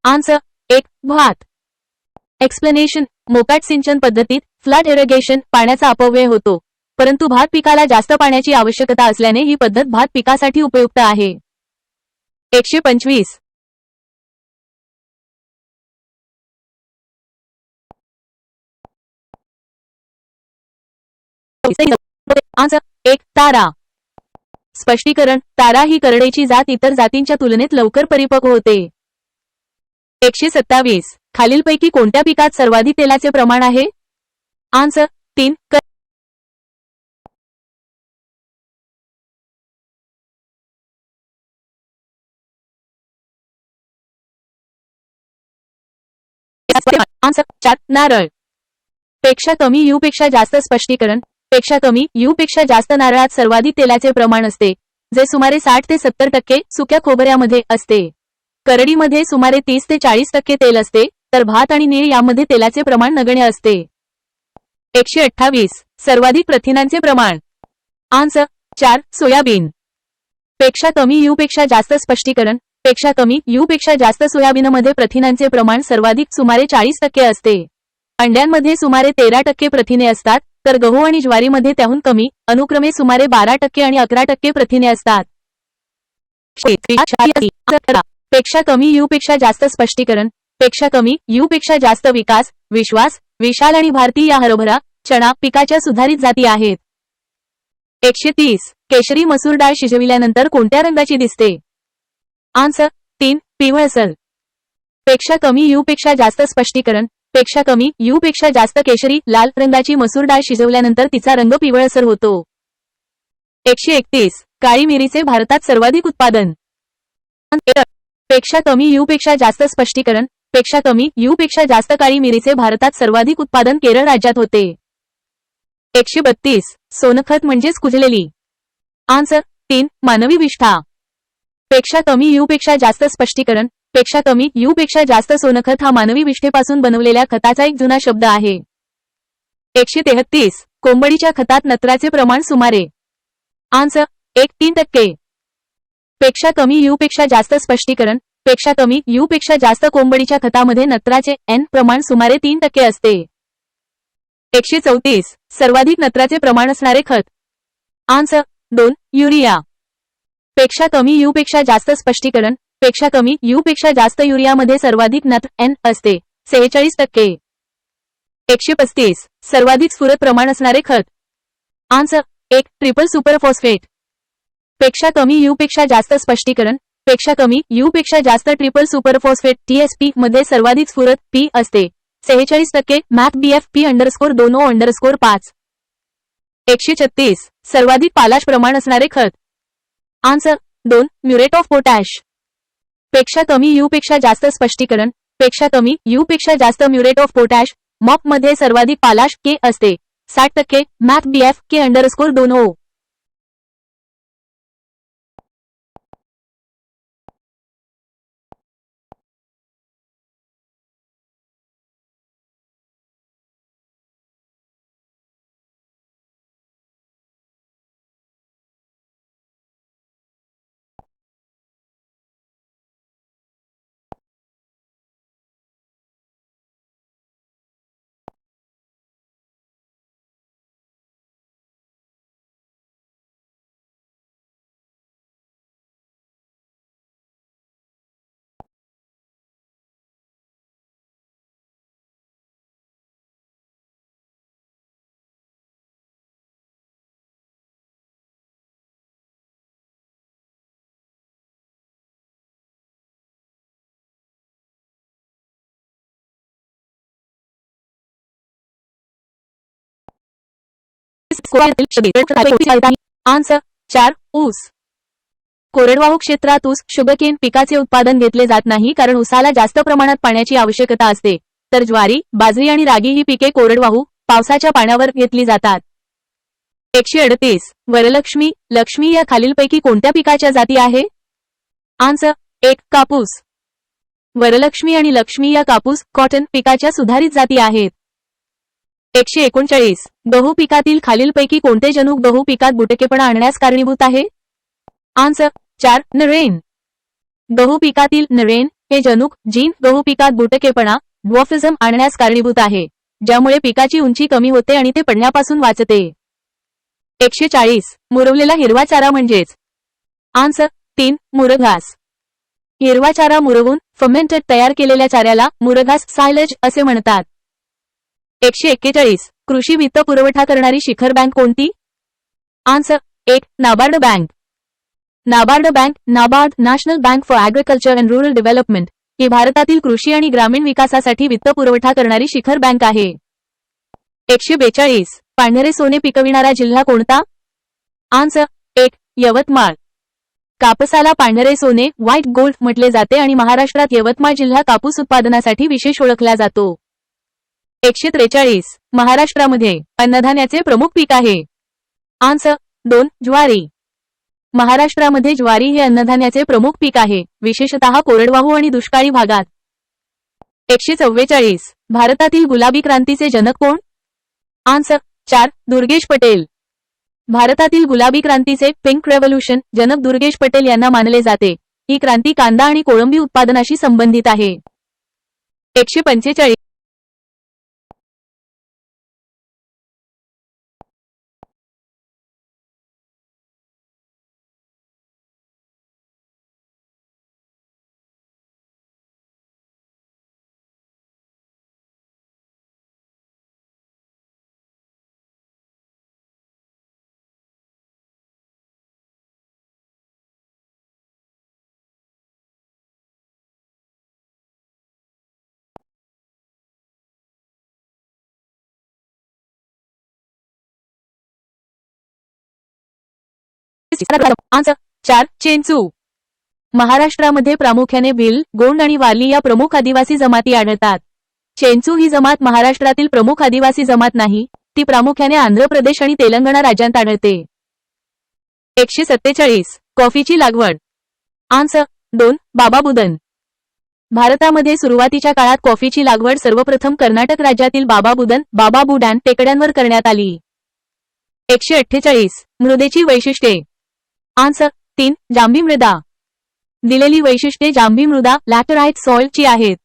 आन्सर 1. भात. एक्सप्लेनेशन. मोकाट सिंचन पद्धतीत फ्लड इरिगेशन पाण्याचा अपव्यय होतो, परंतु भात पिकाला जास्त पाण्याची आवश्यकता असल्याने ही पद्धत भात पिकासाठी उपयुक्त आहे. 125. आन्सर 1. तारा. स्पष्टीकरण. तारा ही करडईची जात इतर जातींच्या तुलनेत लवकर परिपक्व होते. 127. खालीलपैकी कोणत्या पिकात सर्वाधिक तेलाचे प्रमाण आहे? आन्सर 3. आन्सर 4. नारळ. पेक्षा कमी यू पेक्षा जास्त स्पष्टीकरण. पेक्षा कमी यू पेक्षा जास्त नारळात सर्वाधिक तेलाचे प्रमाण असते, जे सुमारे 60 ते 70% सुक्या खोबऱ्यामध्ये असते. करडीमध्ये सुमारे 30 ते 40% तेल असते, तर भात आणि नीळ यामध्ये तेलाचे प्रमाण नगण्य असते. 128. सर्वाधिक प्रथिनांचे प्रमाण. आन्सर 4. सोयाबीन. पेक्षा कमी यू पेक्षा जास्त स्पष्टीकरण. पेक्षा कमी यू पेक्षा जास्त सोयाबीनमध्ये प्रथिनांचे प्रमाण सर्वाधिक सुमारे 40% असते. अंड्यांमध्ये सुमारे 13% प्रथिने असतात, तर गहू आणि ज्वारीमध्ये त्याहून कमी, अनुक्रमे सुमारे 12% आणि 11% प्रथिने असतात. पेक्षा कमी यू पेक्षा जास्त स्पष्टीकरण. पेक्षा कमी यू पेक्षा जास्त विकास, विश्वास, विशाल आणि भारती या हरभरा, चणा पिकाच्या सुधारित जाती आहेत. 130. केशरी मसूर डाळ शिजविल्यानंतर कोणत्या रंगाची दिसते? आन्सर 3. पिवळसर. पेक्षा कमी यू पेक्षा जास्त स्पष्टीकरण. पेक्षा कमी यू पेक्षा जास्त केशरी लाल रंगाची मसूर डाळ शिजवल्यानंतर तिचा रंग पिवळसर होतो. 131. काळी मिरीचे भारतात सर्वाधिक उत्पादन. पेक्षा कमी यू पेक्षा जास्त स्पष्टीकरण. पेक्षा कमी यू पेक्षा जास्त काळी मिरीचे भारतात सर्वाधिक उत्पादन केरळ राज्यात होते. 132. सोनखत म्हणजेच कुजलेली. आन्सर 3. मानवी विष्ठा. पेक्षा कमी यू पेक्षा जास्त स्पष्टीकरण. पेक्षा कमी यू पेक्षा जास्त सोनखत हा मानवी विष्ठेपासून बनवलेल्या खताचा एक जुना शब्द आहे. 133. कोंबडीच्या खतात नत्राचे प्रमाण सुमारे. आन्सर 1-3%. पेक्षा कमी यू पेक्षा जास्त स्पष्टीकरण. पेक्षा कमी यू पेक्षा जास्त कोंबडीच्या खतामध्ये नत्राचे N प्रमाण सुमारे 3% असते. 134. सर्वाधिक नत्राचे प्रमाण असणारे खत. आन्सर 2. युरिया. पेक्षा कमी यू पेक्षा जास्त स्पष्टीकरण. पेक्षा कमी यू पेक्षा जास्त युरियामध्ये सर्वाधिक नत्र N असते, 46%. 135. सर्वाधिक स्फुरद प्रमाण असणारे खत. आन्सर 1. Triple super phosphate. पेक्षा कमी यू पेक्षा जास्त स्पष्टीकरण. पेक्षा कमी यू पेक्षा जास्त ट्रिपल सुपर फॉस्फेट TSP मध्ये सर्वाधिक स्फुरद P असते, 46%. Mac BF-P_20_5. 136. सर्वाधिक पालाश प्रमाण असणारे खत. आन्सर 2. Muriate of potash. पेक्षा कमी यू पेक्षा जास्त स्पष्टीकरण. पेक्षा कमी यू पेक्षा जास्त म्युरेट ऑफ पोटॅश मॉप मध्ये सर्वाधिक पालाश K असते, 60%. Mac BF-K_2O. आन्सर 4. ऊस. कोरडवाहू क्षेत्रात ऊस शुगरकेन पिकाचे उत्पादन घेतले जात नाही, कारण ऊसाला जास्त प्रमाणात पाण्याची आवश्यकता असते, तर ज्वारी, बाजरी आणि रागी ही पिके कोरडवाहू पावसाच्या पाण्यावर घेतली जातात. 138. वरलक्ष्मी लक्ष्मी या खालीलपैकी कोणत्या पिकाच्या जाती आहे? आन्सर 1. कापूस. वरलक्ष्मी आणि लक्ष्मी या कापूस कॉटन पिकाच्या सुधारित जाती आहेत. 139. गहू पिकातील खालीलपैकी कोणते जनुक गहू पिकात बुटकेपणा आणण्यास कारणीभूत आहे? आन्सर 4. नरेन. गहू पिकातील नरेन हे जनुक जीन गहू पिकात बुटकेपणा ड्वॉर्फिझम आणण्यास कारणीभूत आहे, ज्यामुळे पिकाची उंची कमी होते आणि ते पडण्यापासून वाचते. 140. मुरवलेला हिरवा चारा म्हणजेच. आन्सर 3. मुरघास. हिरवा चारा मुरवून फर्मेंटेड तयार केलेल्या चाऱ्याला मुरघास सायलेज असे म्हणतात. 141. कृषी वित्त पुरवठा करणारी शिखर बँक कोणती? Answer 1. NABARD Bank. NABARD Bank NABARD National Bank for Agriculture and Rural Development ही भारतातील कृषी आणि ग्रामीण विकासासाठी वित्त पुरवठा करणारी शिखर बँक आहे. 142 पांढरे सोने पिकविणारा जिल्हा कोणता? आन्सर 1 यवतमाळ. कापसाला पांढरे सोने व्हाईट गोल्ड म्हटले जाते आणि महाराष्ट्रात यवतमाळ जिल्हा कापूस उत्पादनासाठी विशेष ओळखला जातो. 143 महाराष्ट्रामध्ये अन्नधान्याचे प्रमुख पीक आहे. आन्सर 2 ज्वारी. महाराष्ट्रामध्ये ज्वारी हे अन्नधान्याचे प्रमुख पीक आहे, विशेषतः कोरडवाहू आणि दुष्काळी भागात. 144 भारतातील गुलाबी क्रांतीचे जनक कोण? आन्सर 4 दुर्गेश पटेल. भारतातील गुलाबी क्रांतीचे पिंक रेव्होल्यूशन जनक दुर्गेश पटेल यांना मानले जाते. ही क्रांती कांदा आणि कोळंबी उत्पादनाशी संबंधित आहे. 145 आन्सर 4 चेंचू. महाराष्ट्रामध्ये प्रामुख्याने भिल, गोंड आणि वारली या प्रमुख आदिवासी जमाती आढळतात. चेंचू ही जमात महाराष्ट्रातील प्रमुख आदिवासी जमात नाही, ती प्रामुख्याने आंध्र प्रदेश आणि तेलंगणा राज्यांत आढळते. 147 कॉफीची लागवड. आन्सर 2 बाबाबुदन. भारतामध्ये सुरुवातीच्या काळात कॉफीची लागवड सर्वप्रथम कर्नाटक राज्यातील बाबाबुडान टेकड्यांवर करण्यात आली. 148 मृदेची वैशिष्ट्ये. आन्सर 3 जांभी मृदा. दिलेली वैशिष्ट्ये जांभी मृदा लॅटराइट सॉइल ची आहेत.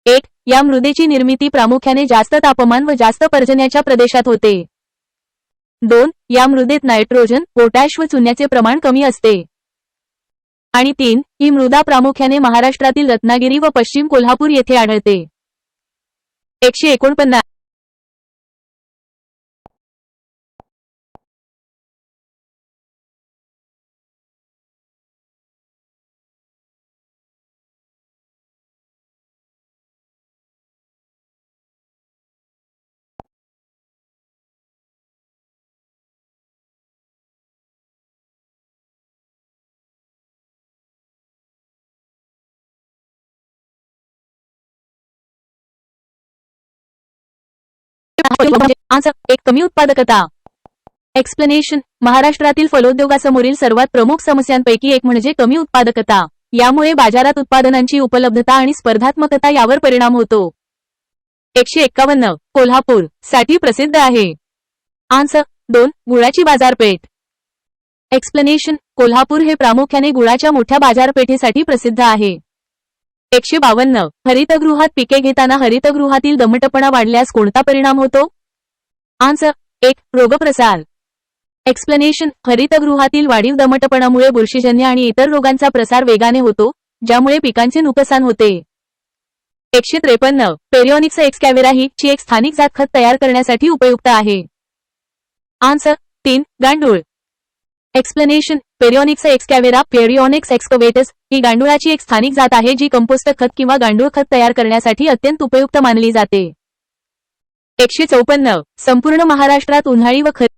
1 या मृदेची निर्मिती प्रामुख्याने जास्त तापमान व जास्त पर्जन्याच्या प्रदेशात होते. 2 या मृदेत नायट्रोजन, पोटॅश व चुन्याचे प्रमाण कमी असते. आणि 3 ही मृदा प्रामुख्याने महाराष्ट्रातील रत्नागिरी व पश्चिम कोल्हापूर येथे आढळते. 149 आन्सर 1 कमी उत्पादकता. एक्सप्लेनेशन महाराष्ट्रातील फलोद्योगासमोरील सर्वात प्रमुख समस्यांपैकी एक म्हणजे कमी उत्पादकता. यामुळे बाजारात उत्पादनांची उपलब्धता आणि स्पर्धात्मकता यावर परिणाम होतो. 151 कोल्हापूर साठी प्रसिद्ध आहे. आन्सर 2 गुळाची बाजारपेठ. एक्सप्लेनेशन कोल्हापूर हे प्रामुख्याने गुळाच्या मोठ्या बाजारपेठेसाठी प्रसिद्ध आहे. 152 हरितगृहात पिके घेताना हरितगृहातील दमटपणा वाढल्यास कोणता परिणाम होतो? आन्सर 1 रोगप्रसार. एक्सप्लेनेशन हरितगृहातील वाढीव दमटपणामुळे बुरशीजन्य आणि इतर रोगांचा प्रसार वेगाने होतो, ज्यामुळे पिकांचे नुकसान होते. 153 पेरिओनिक्स एक्सकॅव्हेरा ही ची एक स्थानिक जात खत तयार करण्यासाठी उपयुक्त आहे. आन्सर 3 गांडूळ. एक्सप्लेनेशन पेरिओनिक्स एक्सकॅव्हेरा पेरिओनिक्स एक्स्कवेटस ही गांडुळाची एक स्थानिक जात आहे जी कंपोस्ट खत किंवा गांडूळ खत तयार करण्यासाठी अत्यंत उपयुक्त मानली जाते. 154 संपूर्ण महाराष्ट्रात उन्हाळी व खरीप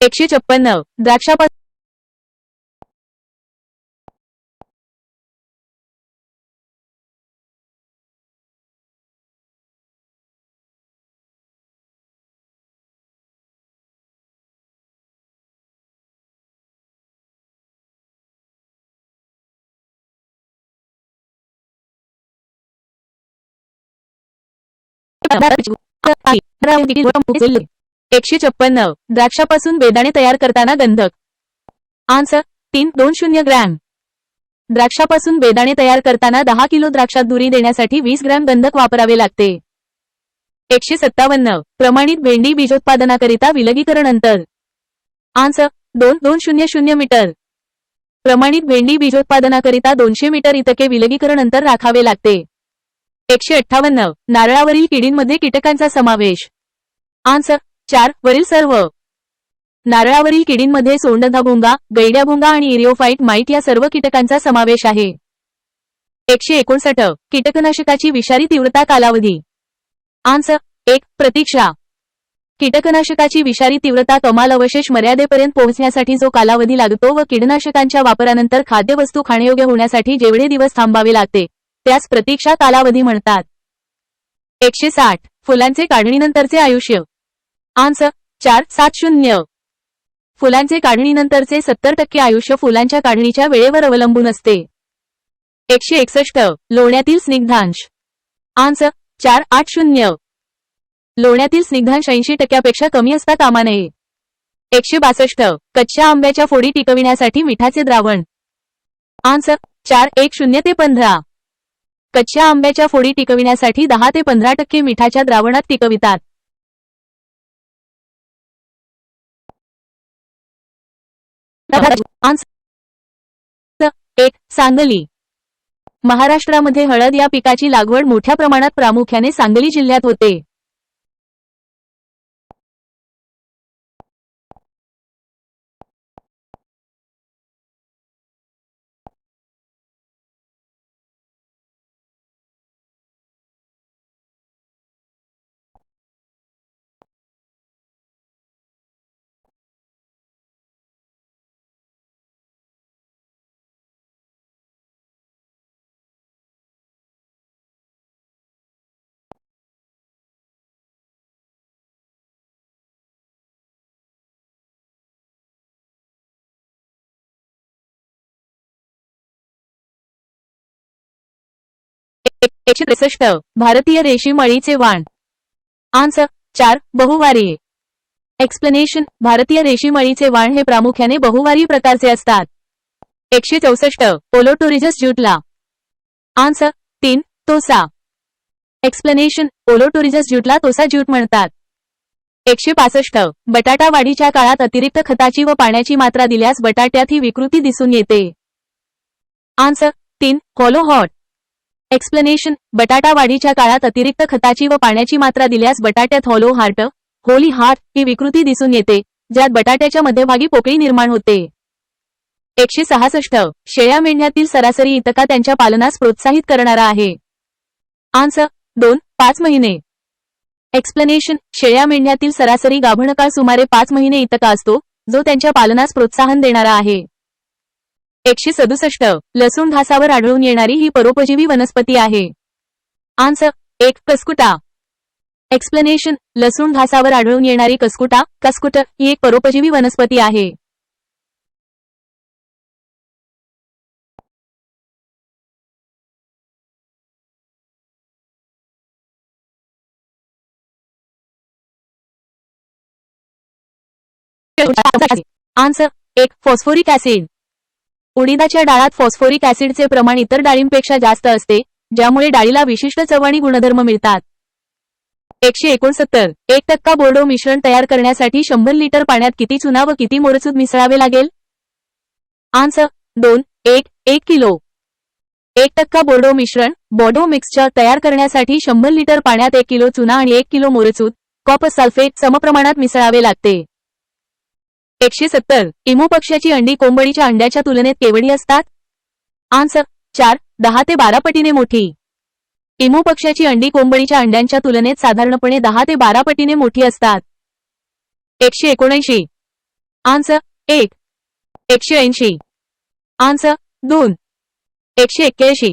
156 द्राक्षापासून द्राक्षापासून बेदाणे तयार करताना गंधक. Answer 320 gram. द्राक्षापासून बेदाणे तयार करताना 10 किलो द्राक्षात दुरी देण्यासाठी 20 ग्रॅम गंधक वापरावे लागते. 157 प्रमाणित भेंडी बीजोत्पादनाकरिता विलगीकरण अंतर. Answer 2-200 metre. प्रमाणित भेंडी बीजोत्पादनाकरिता 200 मीटर इतके विलगीकरण अंतर राखावे लागते. 158 नारळावरील किडींमध्ये कीटकांचा समावेश. आन्सर 4 वरील सर्व. नारळावरील किडींमध्ये सोंडधाभुंगा, गैड्याभुंगा आणि इरिओफाइट माइट या सर्व कीटकांचा समावेश आहे. 159 कीटकनाशकाची विषारी तीव्रता कालावधी. आन्सर 1 प्रतीक्षा. कीटकनाशकाची विषारी तीव्रता कमाल अवशेष मर्यादेपर्यंत पोहोचण्यासाठी जो कालावधी लागतो व कीटकनाशकांच्या वापरानंतर खाद्यवस्तू खाण्यायोग्य होण्यासाठी जेवढे दिवस थांबावे लागते त्यास प्रतीक्षा कालावधी म्हणतात. 160 फुलांचे काढणीनंतरचे आयुष्य. आन्सर 470 फुलांचे काढणीनंतरचे 70% आयुष्य फुलांच्या काढणीच्या वेळेवर अवलंबून असते. 161 लोण्यातील स्निग्धांश. आन्सर 480 लोण्यातील स्निग्धांश 80% कमी असता कामा नये. 162 कच्च्या आंब्याच्या फोडी टिकविण्यासाठी मिठाचे द्रावण. आन्सर 410 ते 15 कच्च्या आंब्याच्या फोडी टिकविण्यासाठी 10 ते 15% मिठाच्या द्रावणात टिकवितात. आन्सर 1 सांगली. महाराष्ट्रामध्ये हळद या पिकाची लागवड मोठ्या प्रमाणात प्रामुख्याने सांगली जिल्ह्यात होते. एक 163 भारतीय रेशीम अळीचे वाण. आन्सर 4 बहुवारी. एक्सप्लेनेशन भारतीय रेशीम अळीचे वाण हे प्रामुख्याने बहुवारी प्रकारचे असतात. 164 ओलोटोरिजस ज्यूटला. आन्सर 3 तोसा. एक्सप्लेनेशन ओलोटोरिजस ज्यूटला तोसा ज्यूट म्हणतात. 165 बटाटा वाढीच्या काळात अतिरिक्त खताची व पाण्याची मात्रा दिल्यास बटाट्यात ही विकृती दिसून येते. Answer 3 hollow hot. एक्सप्लेनेशन बटाटा वाढीच्या काळात अतिरिक्त खताची व पाण्याची मात्रा दिल्यास बटाट्यात हॉलो हार्ट होली हार्ट ही विकृती दिसून येते ज्यात बटाट्याच्या मध्यभागी पोकळी निर्माण होते. 166 शेळ्या मेंढ्यातील सरासरी इतका त्यांच्या पालनास प्रोत्साहित करणारा आहे. आन्सर 2-5 महिने. एक्सप्लेनेशन शेळ्या मेंढ्यातील सरासरी गाभणकाळ सुमारे 5 महिने इतका असतो जो त्यांच्या पालनास प्रोत्साहन देणारा आहे. 167 लसूण घासावर आढळून येणारी ही परोपजीवी वनस्पती आहे. आन्सर 1 कसकुटा. एक्सप्लेनेशन लसूण घासावर आढळून येणारी कसकुटा कस्कुट ही एक परोपजीवी वनस्पती आहे. Answer 1 phosphoric acid. उडीदाच्या डाळात फॉस्फोरिक ऍसिडचे प्रमाण इतर डाळींपेक्षा जास्त असते ज्यामुळे डाळीला विशिष्ट चव आणि गुणधर्म मिळतात. 169 1% बोर्डो मिश्रण तयार करण्यासाठी 100 लिटर पाण्यात किती चुना व किती मोरचूद मिसळावे लागेल. Answer 1 kilo. 1% बोर्डो मिश्रण बोर्डो मिक्सचर तयार करण्यासाठी 100 लिटर पाण्यात 1 किलो चुना आणि 1 किलो मोरचूद कॉपर सल्फेट समप्रमाणात मिसळावे लागते. 170 इमू पक्ष्याची अंडी कोंबडीच्या अंड्याच्या तुलनेत केवढी असतात. आन्सर 4-10 ते 12 पटीने मोठी. इमू पक्ष्याची अंडी कोंबडीच्या अंड्यांच्या तुलनेत साधारणपणे 10 ते 12 पटीने मोठी असतात. 179 answer 1. 180 answer 2. 181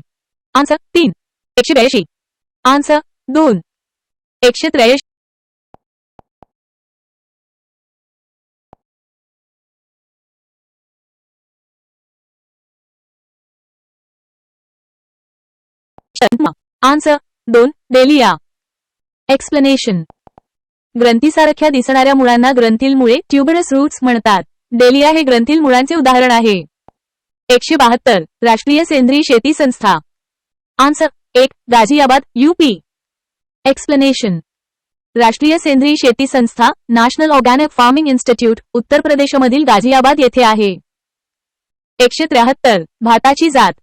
answer 3. 182 answer 2. 183 answer 2 dahlia. Explanation ग्रंथीसारख्या दिसणाऱ्या मुळांना ग्रंथील मुळे ट्यूबरस रूट्स म्हणतात. डेलिया हे ग्रंथील मुळांचे उदाहरण आहे. 172 राष्ट्रीय सेंद्रिय शेती संस्था. Answer 1 Ghaziabad UP. एक्सप्लेनेशन राष्ट्रीय सेंद्रिय शेती संस्था नॅशनल ऑर्गॅनिक फार्मिंग इन्स्टिट्यूट उत्तर प्रदेशमधील गाझियाबाद येथे आहे. 173 भाताची जात.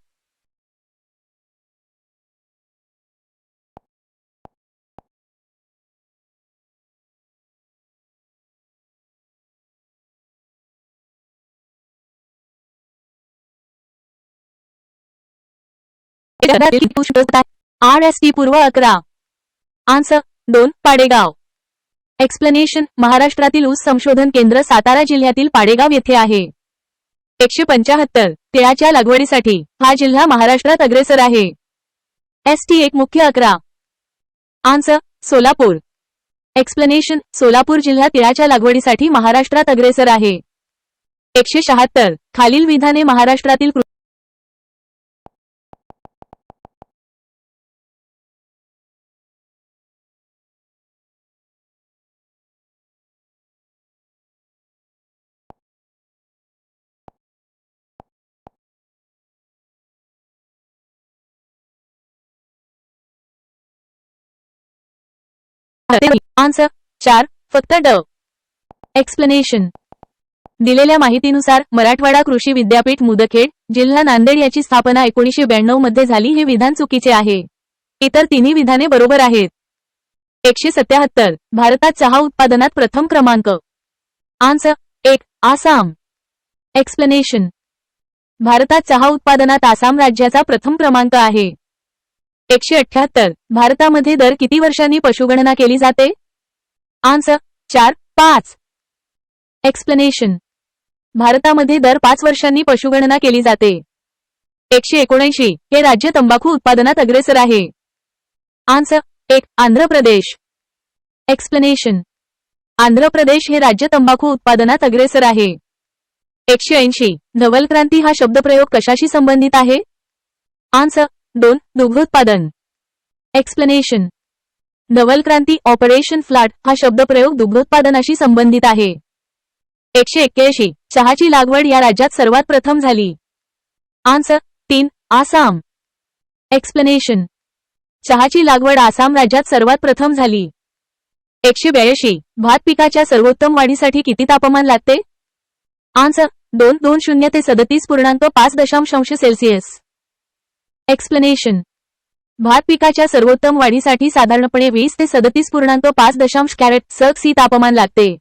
RST पूर्व 11. आन्सर 2 पाडेगाव. एक्सप्लेनेशन महाराष्ट्रातील ऊस संशोधन केंद्र सातारा जिल्ह्यातील पाडेगाव येथे आहे. 175 तिळाच्या लागवडीसाठी हा जिल्हा महाराष्ट्रात अग्रेसर आहे. ST 1 मुख्य 11. आन्सर सोलापूर. एक्सप्लेनेशन सोलापूर जिल्हा तिळाच्या लागवडीसाठी महाराष्ट्रात अग्रेसर आहे. 176 खालील विधाने महाराष्ट्रातील आन्सर 4 फक्त ड. एक्सप्लेनेशन दिलेल्या माहितीनुसार मराठवाडा कृषी विद्यापीठ मुदखेड जिल्हा नांदेड याची स्थापना 1992 मध्ये झाली. हे विधान चुकीचे आहे. इतर तिन्ही विधाने बरोबर आहेत. 177 भारतात चहा उत्पादनात प्रथम क्रमांक. आन्सर 1 आसाम. एक्सप्लेनेशन भारतात चहा उत्पादनात आसाम राज्याचा प्रथम क्रमांक आहे. 178 भारतामध्ये दर किती वर्षांनी पशुगणना केली जाते? आन्सर 4 5. एक्सप्लेनेशन भारतामध्ये दर 5 वर्षांनी पशुगणना केली जाते. 179 हे राज्य तंबाखू उत्पादनात अग्रेसर आहे. आन्सर 1 आंध्र प्रदेश. एक्सप्लेनेशन आंध्र प्रदेश हे राज्य तंबाखू उत्पादनात अग्रेसर आहे. 180 नवलक्रांती हा शब्दप्रयोग कशाशी संबंधित आहे? आन्सर 2 दुग्धोत्पादन. एक्सप्लेनेशन नवलक्रांती ऑपरेशन फ्लड हा शब्दप्रयोग दुग्धोत्पादनाशी संबंधित आहे. 181 चहाची लागवड या राज्यात सर्वात प्रथम झाली. आन्सर 3 आसाम. एक्सप्लेनेशन चहाची लागवड आसाम राज्यात सर्वात प्रथम झाली. 182 भात पिकाच्या सर्वोत्तम वाढीसाठी किती तापमान लागते? आन्सर 220 ते 37.5 सेल्सिअस. एक्सप्लेनेशन भात पिकाच्या सर्वोत्तम वाढीसाठी साधारणपणे 20 ते 37.5 कॅरेट सी तापमान लागते.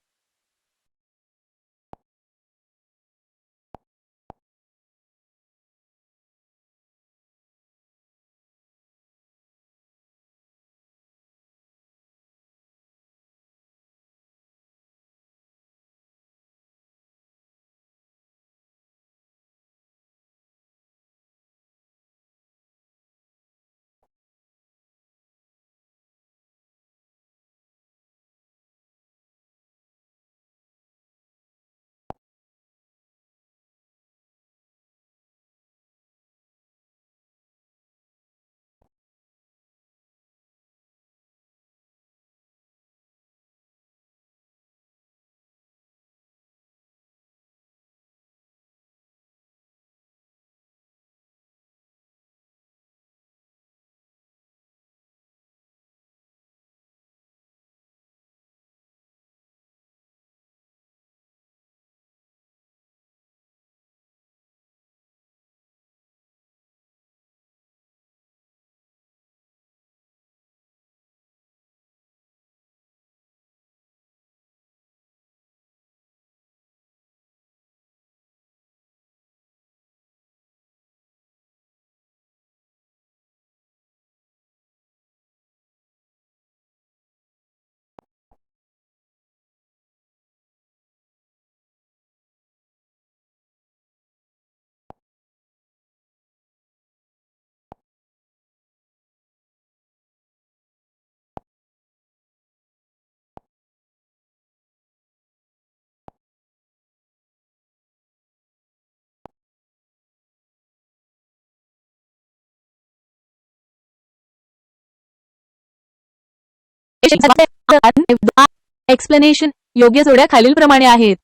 एक्सप्लेनेशन योग्य जोड्या खालीलप्रमाणे आहेत.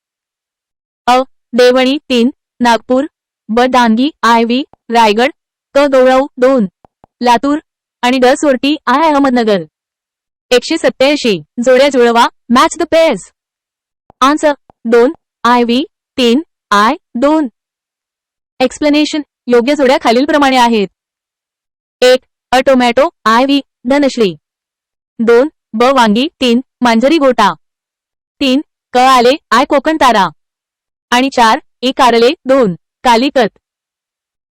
अ देवणी 3 नागपूर, ब डांगी IV रायगड, क गौरव 2 लातूर आणि ड सोरटी अहमदनगर. 187 जोड्या जुळवा. Match the pairs. Answer 2 IV 3 I 2. Explanation योग्य जोड्या खालीलप्रमाणे आहेत. 1. अ टोमॅटो आय व्ही धनश्री. 2. ब वांगी. 3. मांजरी गोटा. 3. क आले आय कोकण तारा. आणि 4. ई कारले 2. कालिकत.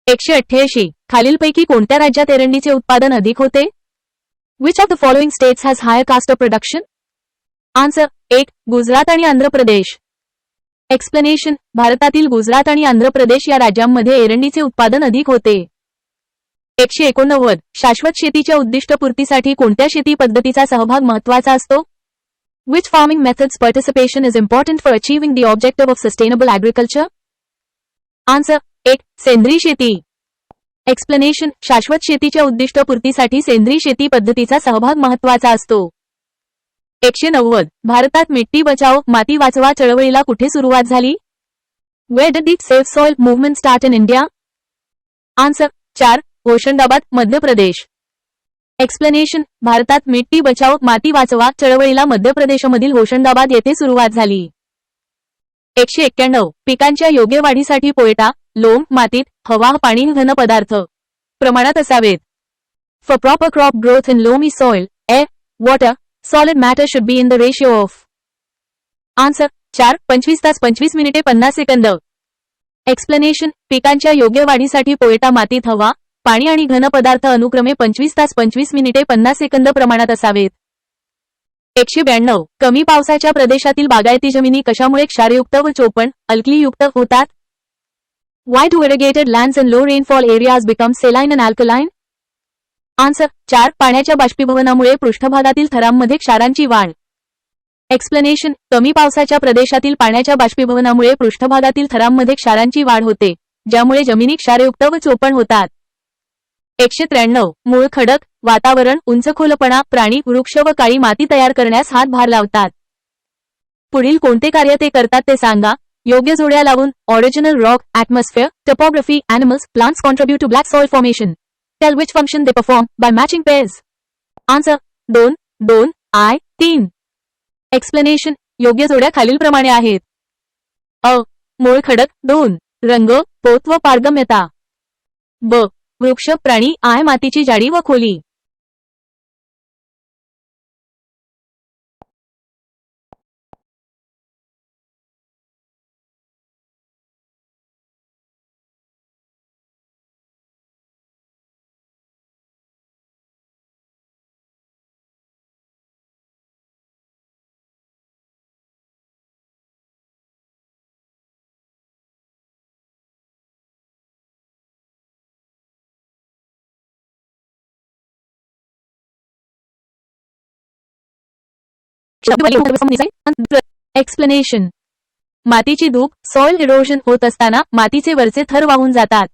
188 खालीलपैकी कोणत्या राज्यात एरंडीचे उत्पादन अधिक होते? Which of the following states has higher castor production? Answer 1. Gujarat आणि आंध्र प्रदेश. एक्सप्लेनेशन भारतातील गुजरात आणि आंध्र प्रदेश या राज्यांमध्ये एरंडीचे उत्पादन अधिक होते. 189 शाश्वत शेतीच्या उद्दिष्टपूर्तीसाठी कोणत्या शेती पद्धतीचा सहभाग महत्त्वाचा असतो? Which farming methods participation is important for achieving the objective of sustainable agriculture? Answer 1. सेंद्रिय शेती. एक्सप्लेनेशन शाश्वत शेतीच्या उद्दिष्टपूर्तीसाठी सेंद्रिय शेती पद्धतीचा सहभाग महत्त्वाचा असतो. 190 भारतात मिट्टी बचाओ माती वाचवा चळवळीला कुठे सुरुवात झाली? Where did the Save Soil movement start in India? Answer 4. Hoshangabad Madhya Pradesh. Explanation भारतात मिट्टी बचाओ माती वाचवा चळवळीला मध्य प्रदेशमधील होशंगाबाद येथे सुरुवात झाली. 191 पिकांच्या योग्य वाढीसाठी पोयटा लोम मातीत हवा पाणी घन पदार्थ प्रमाणात असावेत. For proper crop growth in loamy soil, air, water, solid matter should be in the ratio of. Answer 4. 25 तास 25 मिनिटे 50 सेकंद. एक्सप्लेनेशन पिकांच्या योग्य वाढीसाठी पोयटा मातीत हवा पाणी आणि घन पदार्थ अनुक्रमे 25 तास 25 मिनिटे 50 सेकंद प्रमाणात असावेत. 192 कमी पावसाच्या प्रदेशातील बागायती जमिनी कशामुळे क्षारयुक्त व चोपण अल्कलीयुक्त होतात? Why do irrigated lands in low rainfall areas become saline and alkaline? Answer 4. पाण्याच्या बाष्पीभवनामुळे पृष्ठभागातील थरांमध्ये क्षारांची वाढ. एक्सप्लेनेशन कमी पावसाच्या प्रदेशातील पाण्याच्या बाष्पीभवनामुळे पृष्ठभागातील थरांमध्ये क्षारांची वाढ होते ज्यामुळे जमिनी क्षारयुक्त व चोपण होतात. 193 मूळ खडक वातावरण उंचखोलपणा प्राणी वृक्ष व काळी माती तयार करण्यास हातभार लावतात. पुढील कोणते कार्य ते करतात ते सांगा. योग्य जोड्या लावून original rock atmosphere topography animals plants contribute to black soil formation. Tell which function they perform by matching pairs. Answer 2. 2 आय 3. एक्सप्लेनेशन योग्य जोड्या खालीलप्रमाणे आहेत. अ मूळ खडक 2 रंग पोत व पारगम्यता. ब वृक्ष प्राणी आय मातीची जाडी व खोली. एक्सप्लेनेशन मातीची धूप सॉइल इरोजन होत असताना मातीचे वरचे थर वाहून जातात.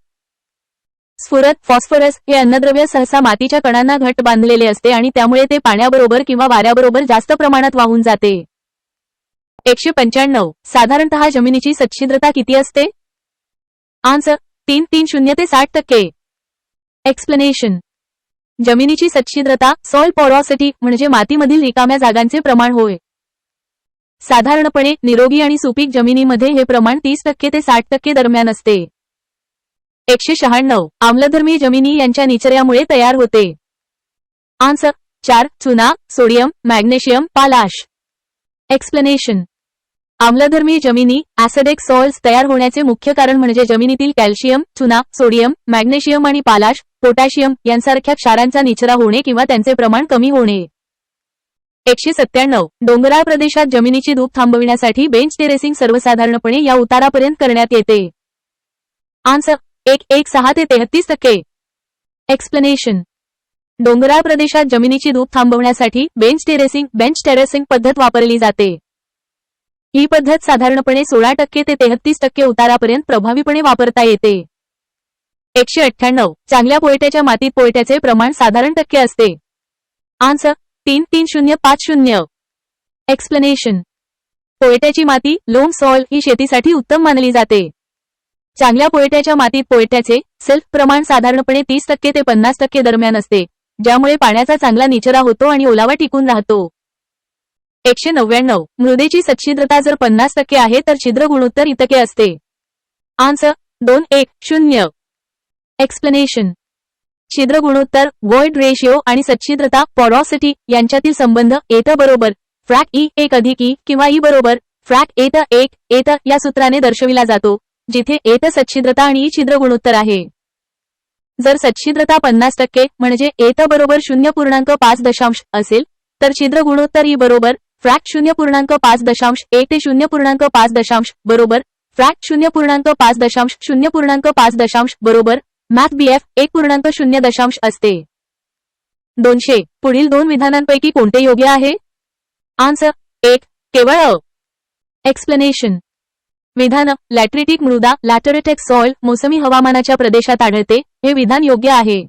स्फुरत फॉस्फरस हे अन्नद्रव्य सहसा मातीच्या कणांना घट्ट बांधलेले असते आणि त्यामुळे ते पाण्याबरोबर किंवा वाऱ्याबरोबर जास्त प्रमाणात वाहून जाते. 195 साधारणतः जमिनीची सच्छिद्रता किती असते? आन्सर 330 ते 60%. एक्सप्लेनेशन जमिनीची सच्छिद्रता सॉइल पोरॉसिटी म्हणजे मातीमधील रिकाम्या जागांचे प्रमाण होय. साधारणपणे निरोगी आणि सुपीक जमिनीमध्ये हे प्रमाण 30% ते 60% दरम्यान असते. 196 आम्लधर्मी जमिनी यांच्या निचर्यामुळे तयार होते. आन्सर 4. चुना सोडियम मॅग्नेशियम पालाश. एक्सप्लेनेशन आम्लधर्मी जमिनी ॲसिडिक सॉइल्स तयार होण्याचे मुख्य कारण म्हणजे जमिनीतील कॅल्शियम चुना सोडियम मॅग्नेशियम आणि पालाश पोटॅशियम यांसारख्या क्षारांचा निचरा होणे किंवा त्यांचे प्रमाण कमी होणे. 197 डोंगराळ प्रदेशात जमिनीची धूप थांबविण्यासाठी बेंच टेरेसिंग सर्वसाधारणपणे या उतारापर्यंत करण्यात येते. आन्सर 116 ते 33%. एक्सप्लेनेशन डोंगराळ प्रदेशात जमिनीची धूप थांबवण्यासाठी बेंच टेरेसिंग पद्धत वापरली जाते. ही पद्धत साधारणपणे 16% ते 33% उतारापर्यंत प्रभावीपणे वापरता येते. 198 चांगल्या पोयट्याच्या मातीत पोयट्याचे प्रमाण साधारण टक्के असते. आन्सर 33050. एक्सप्लेनेशन पोयट्याची माती लोम सॉइल ही शेतीसाठी उत्तम मानली जाते. चांगल्या पोयट्याच्या मातीत पोयट्याचे सेल्फ प्रमाण साधारणपणे 30% ते 50% दरम्यान असते ज्यामुळे पाण्याचा चांगला निचरा होतो आणि ओलावा टिकून राहतो. 199 मृदेची सच्छिद्रता जर 50% आहे तर छिद्र गुणोत्तर इतके असते. Answer 2:1:0 explanation. छिद्र गुणोत्तर व्हॉइड रेशिओ आणि सच्छिद्रता पोरॉसिटी यांच्यातील संबंध बरोबर फ्रॅक ई 1 अधिक ई किंवा ई बरोबर फ्रॅक 1 या सूत्राने दर्शविला जातो, जिथे सच्छिद्रता आणि ई छिद्र गुणोत्तर आहे. जर सच्छिद्रता 50% म्हणजे बरोबर 0.5 असेल तर छिद्र गुणोत्तर ई बरोबर फ्रॅक 0.5 ते 0.5 बरोबर फ्रॅक 0.5 बरोबर मॅथ बीएफ 1.0 असते. 200 पुढील दोन विधानांपैकी कोणते योग्य आहे? आन्सर 1 केवळ अ. एक्सप्लेनेशन. विधान लॅटरिटिक मृदा लॅटरिटिक सॉइल मोसमी हवामानाच्या प्रदेशात आढळते, हे विधान योग्य आहे.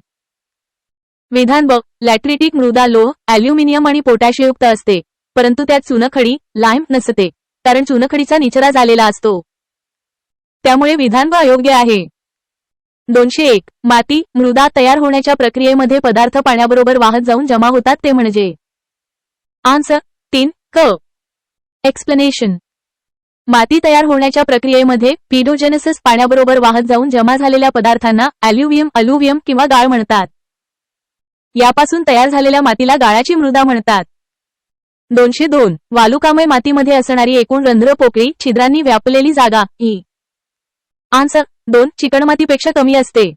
विधान ब लॅटरिटिक मृदा लोह, ॲल्युमिनियम आणि पोटॅशियुक्त असते, परंतु त्यात चुनखडी लाइम नसते, कारण चुनखडीचा निचरा झालेला असतो. त्यामुळे विधान ब अयोग्य आहे. 201 माती मृदा तयार होण्याच्या प्रक्रियेमध्ये पदार्थ पाण्याबरोबर वाहत जाऊन जमा होतात ते म्हणजे? आन्सर 3 क. एक्सप्लेनेशन. माती तयार होण्याच्या प्रक्रियेमध्ये पिडोजेनेसिस पाण्याबरोबर वाहत जाऊन जमा झालेल्या पदार्थांना अलुव्हियम किंवा गाळ म्हणतात. यापासून तयार झालेल्या मातीला गाळाची मृदा म्हणतात. 202 वालुकामय मातीमध्ये असणारी एकूण रंध्र पोकळी छिद्रांनी व्यापलेली जागा ही? आन्सर 2 चिकणमातीपेक्षा कमी असते.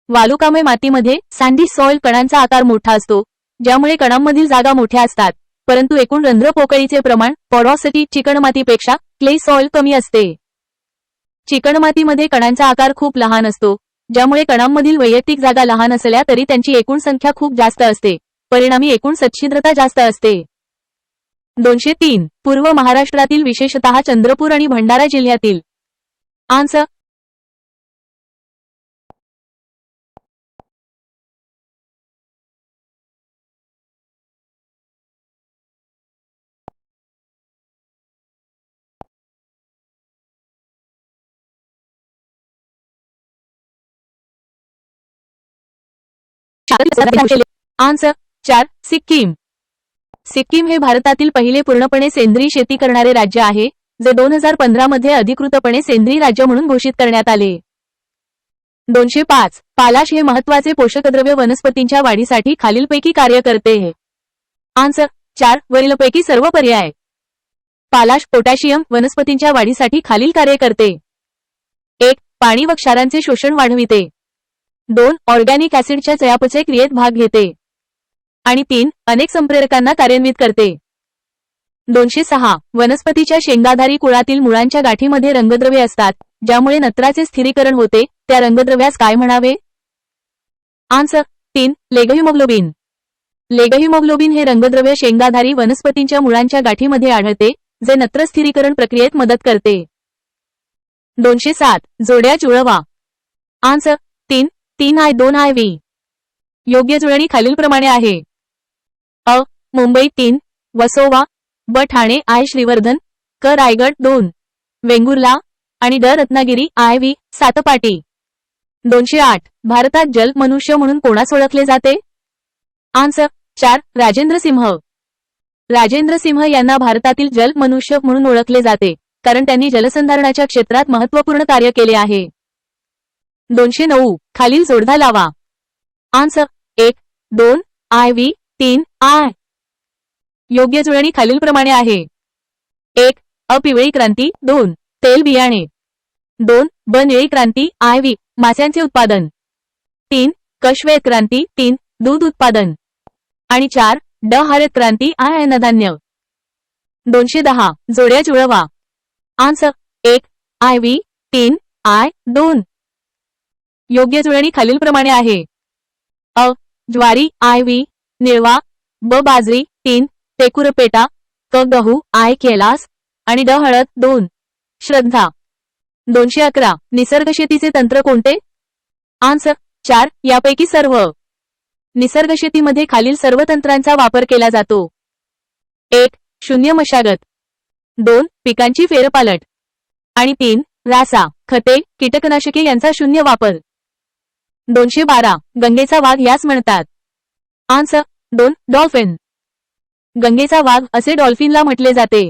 वालुकामय मातीमध्ये सँडी सॉइल कणांचा आकार मोठा असतो, ज्यामुळे कणांमधील जागा मोठ्या असतात, परंतु एकूण रंध्र पोकळीचे प्रमाण पोरॉसिटी चिकणमातीपेक्षा क्ले सॉइल कमी असते. चिकणमातीमध्ये कणांचा आकार खूप लहान असतो, ज्यामुळे कणांमधील वैयक्तिक जागा लहान असल्या तरी त्यांची एकूण संख्या खूप जास्त असते, परिणामी एकूण सच्छिद्रता जास्त असते. 203 पूर्व महाराष्ट्रातील विशेषतः चंद्रपूर आणि भंडारा जिल्ह्यातील? Answer answer 4 Sikkim. सिक्कीम हे भारतातील पहिले पूर्णपणे सेंद्रिय शेती करणारे राज्य आहे, जे 2015 मध्ये अधिकृतपणे सेंद्रिय राज्य म्हणून घोषित करण्यात आले. 205 पालाश हे महत्त्वाचे पोषकद्रव्य वनस्पतींच्या वाढीसाठी खालीलपैकी कार्य करते? आन्सर 4 वरीलपैकी सर्व पर्याय. पालाश पोटॅशियम वनस्पतींच्या वाढीसाठी खालील कार्य करते? 1 पाणी व क्षारांचे शोषण वाढविते. 2 ऑर्गॅनिक ऍसिडच्या चयापचय क्रियेत भाग घेते. आणि 3 अनेक संप्रेरकांना कार्यान्वित करते. 206 वनस्पतीच्या शेंगाधारी कुळातील मुळांच्या गाठीमध्ये रंगद्रव्ये असतात, ज्यामुळे नत्राचे स्थिरीकरण होते, त्या रंगद्रव्यास काय म्हणावे? आन्सर 3 लेगहिमोग्लोबिन. लेगहिमोग्लोबिन हे रंगद्रव्य शेंगाधारी वनस्पतींच्या मुळांच्या गाठीमध्ये आढळते, जे नत्र स्थिरीकरण प्रक्रियेत मदत करते. 207 जोड्या जुळवा. Answer 3 3I2IV. योग्य जुळणी खालीलप्रमाणे आहे? अ मुंबई 3 वसोवा, ब ठाणे आय श्रीवर्धन, क रायगड 2 वेंगुर्ला आणि ड रत्नागिरी IV सातपाटी. 208 भारतात जल मनुष्य म्हणून कोणास ओळखले जाते? आन्सर 4 राजेंद्र सिंह. राजेंद्र सिंह यांना भारतातील जल मनुष्य म्हणून ओळखले जाते, कारण त्यांनी जलसंधारणाच्या क्षेत्रात महत्त्वपूर्ण कार्य केले आहे. 209 खालील जोडधा लावा. Answer 1 2 IV 3 I. योग्य जुळणी खालीलप्रमाणे आहे? 1 अ पिवळी क्रांती 2 तेल बियाणे. 2 ब निळी क्रांती IV मास्यांचे उत्पादन. 3 क श्वेत क्रांती 3 दूध उत्पादन. आणि 4 ड हरित क्रांती I अन्नधान्य. 210 जोड्या जुळवा. Answer 1 IV 3 I 2. योग्य जुळणी खालीलप्रमाणे आहे? अ ज्वारी IV निळवा, ब बाजरी 3 तेकुरपेटा, क गहू I कैलास आणि ड हळद 2 श्रद्धा. 211 निसर्ग शेतीचे तंत्र कोणते? आन्सर 4 यापैकी सर्व. निसर्ग शेतीमध्ये खालील सर्व तंत्रांचा वापर केला जातो? 1 शून्य मशागत. 2 पिकांची फेरपालट. आणि 3 रासा खते कीटकनाशके यांचा शून्य वापर. 212 गंगेचा वाघ यास म्हणतात? Answer 2 dolphin. गंगेचा वाघ असे डॉल्फिनला म्हटले जाते.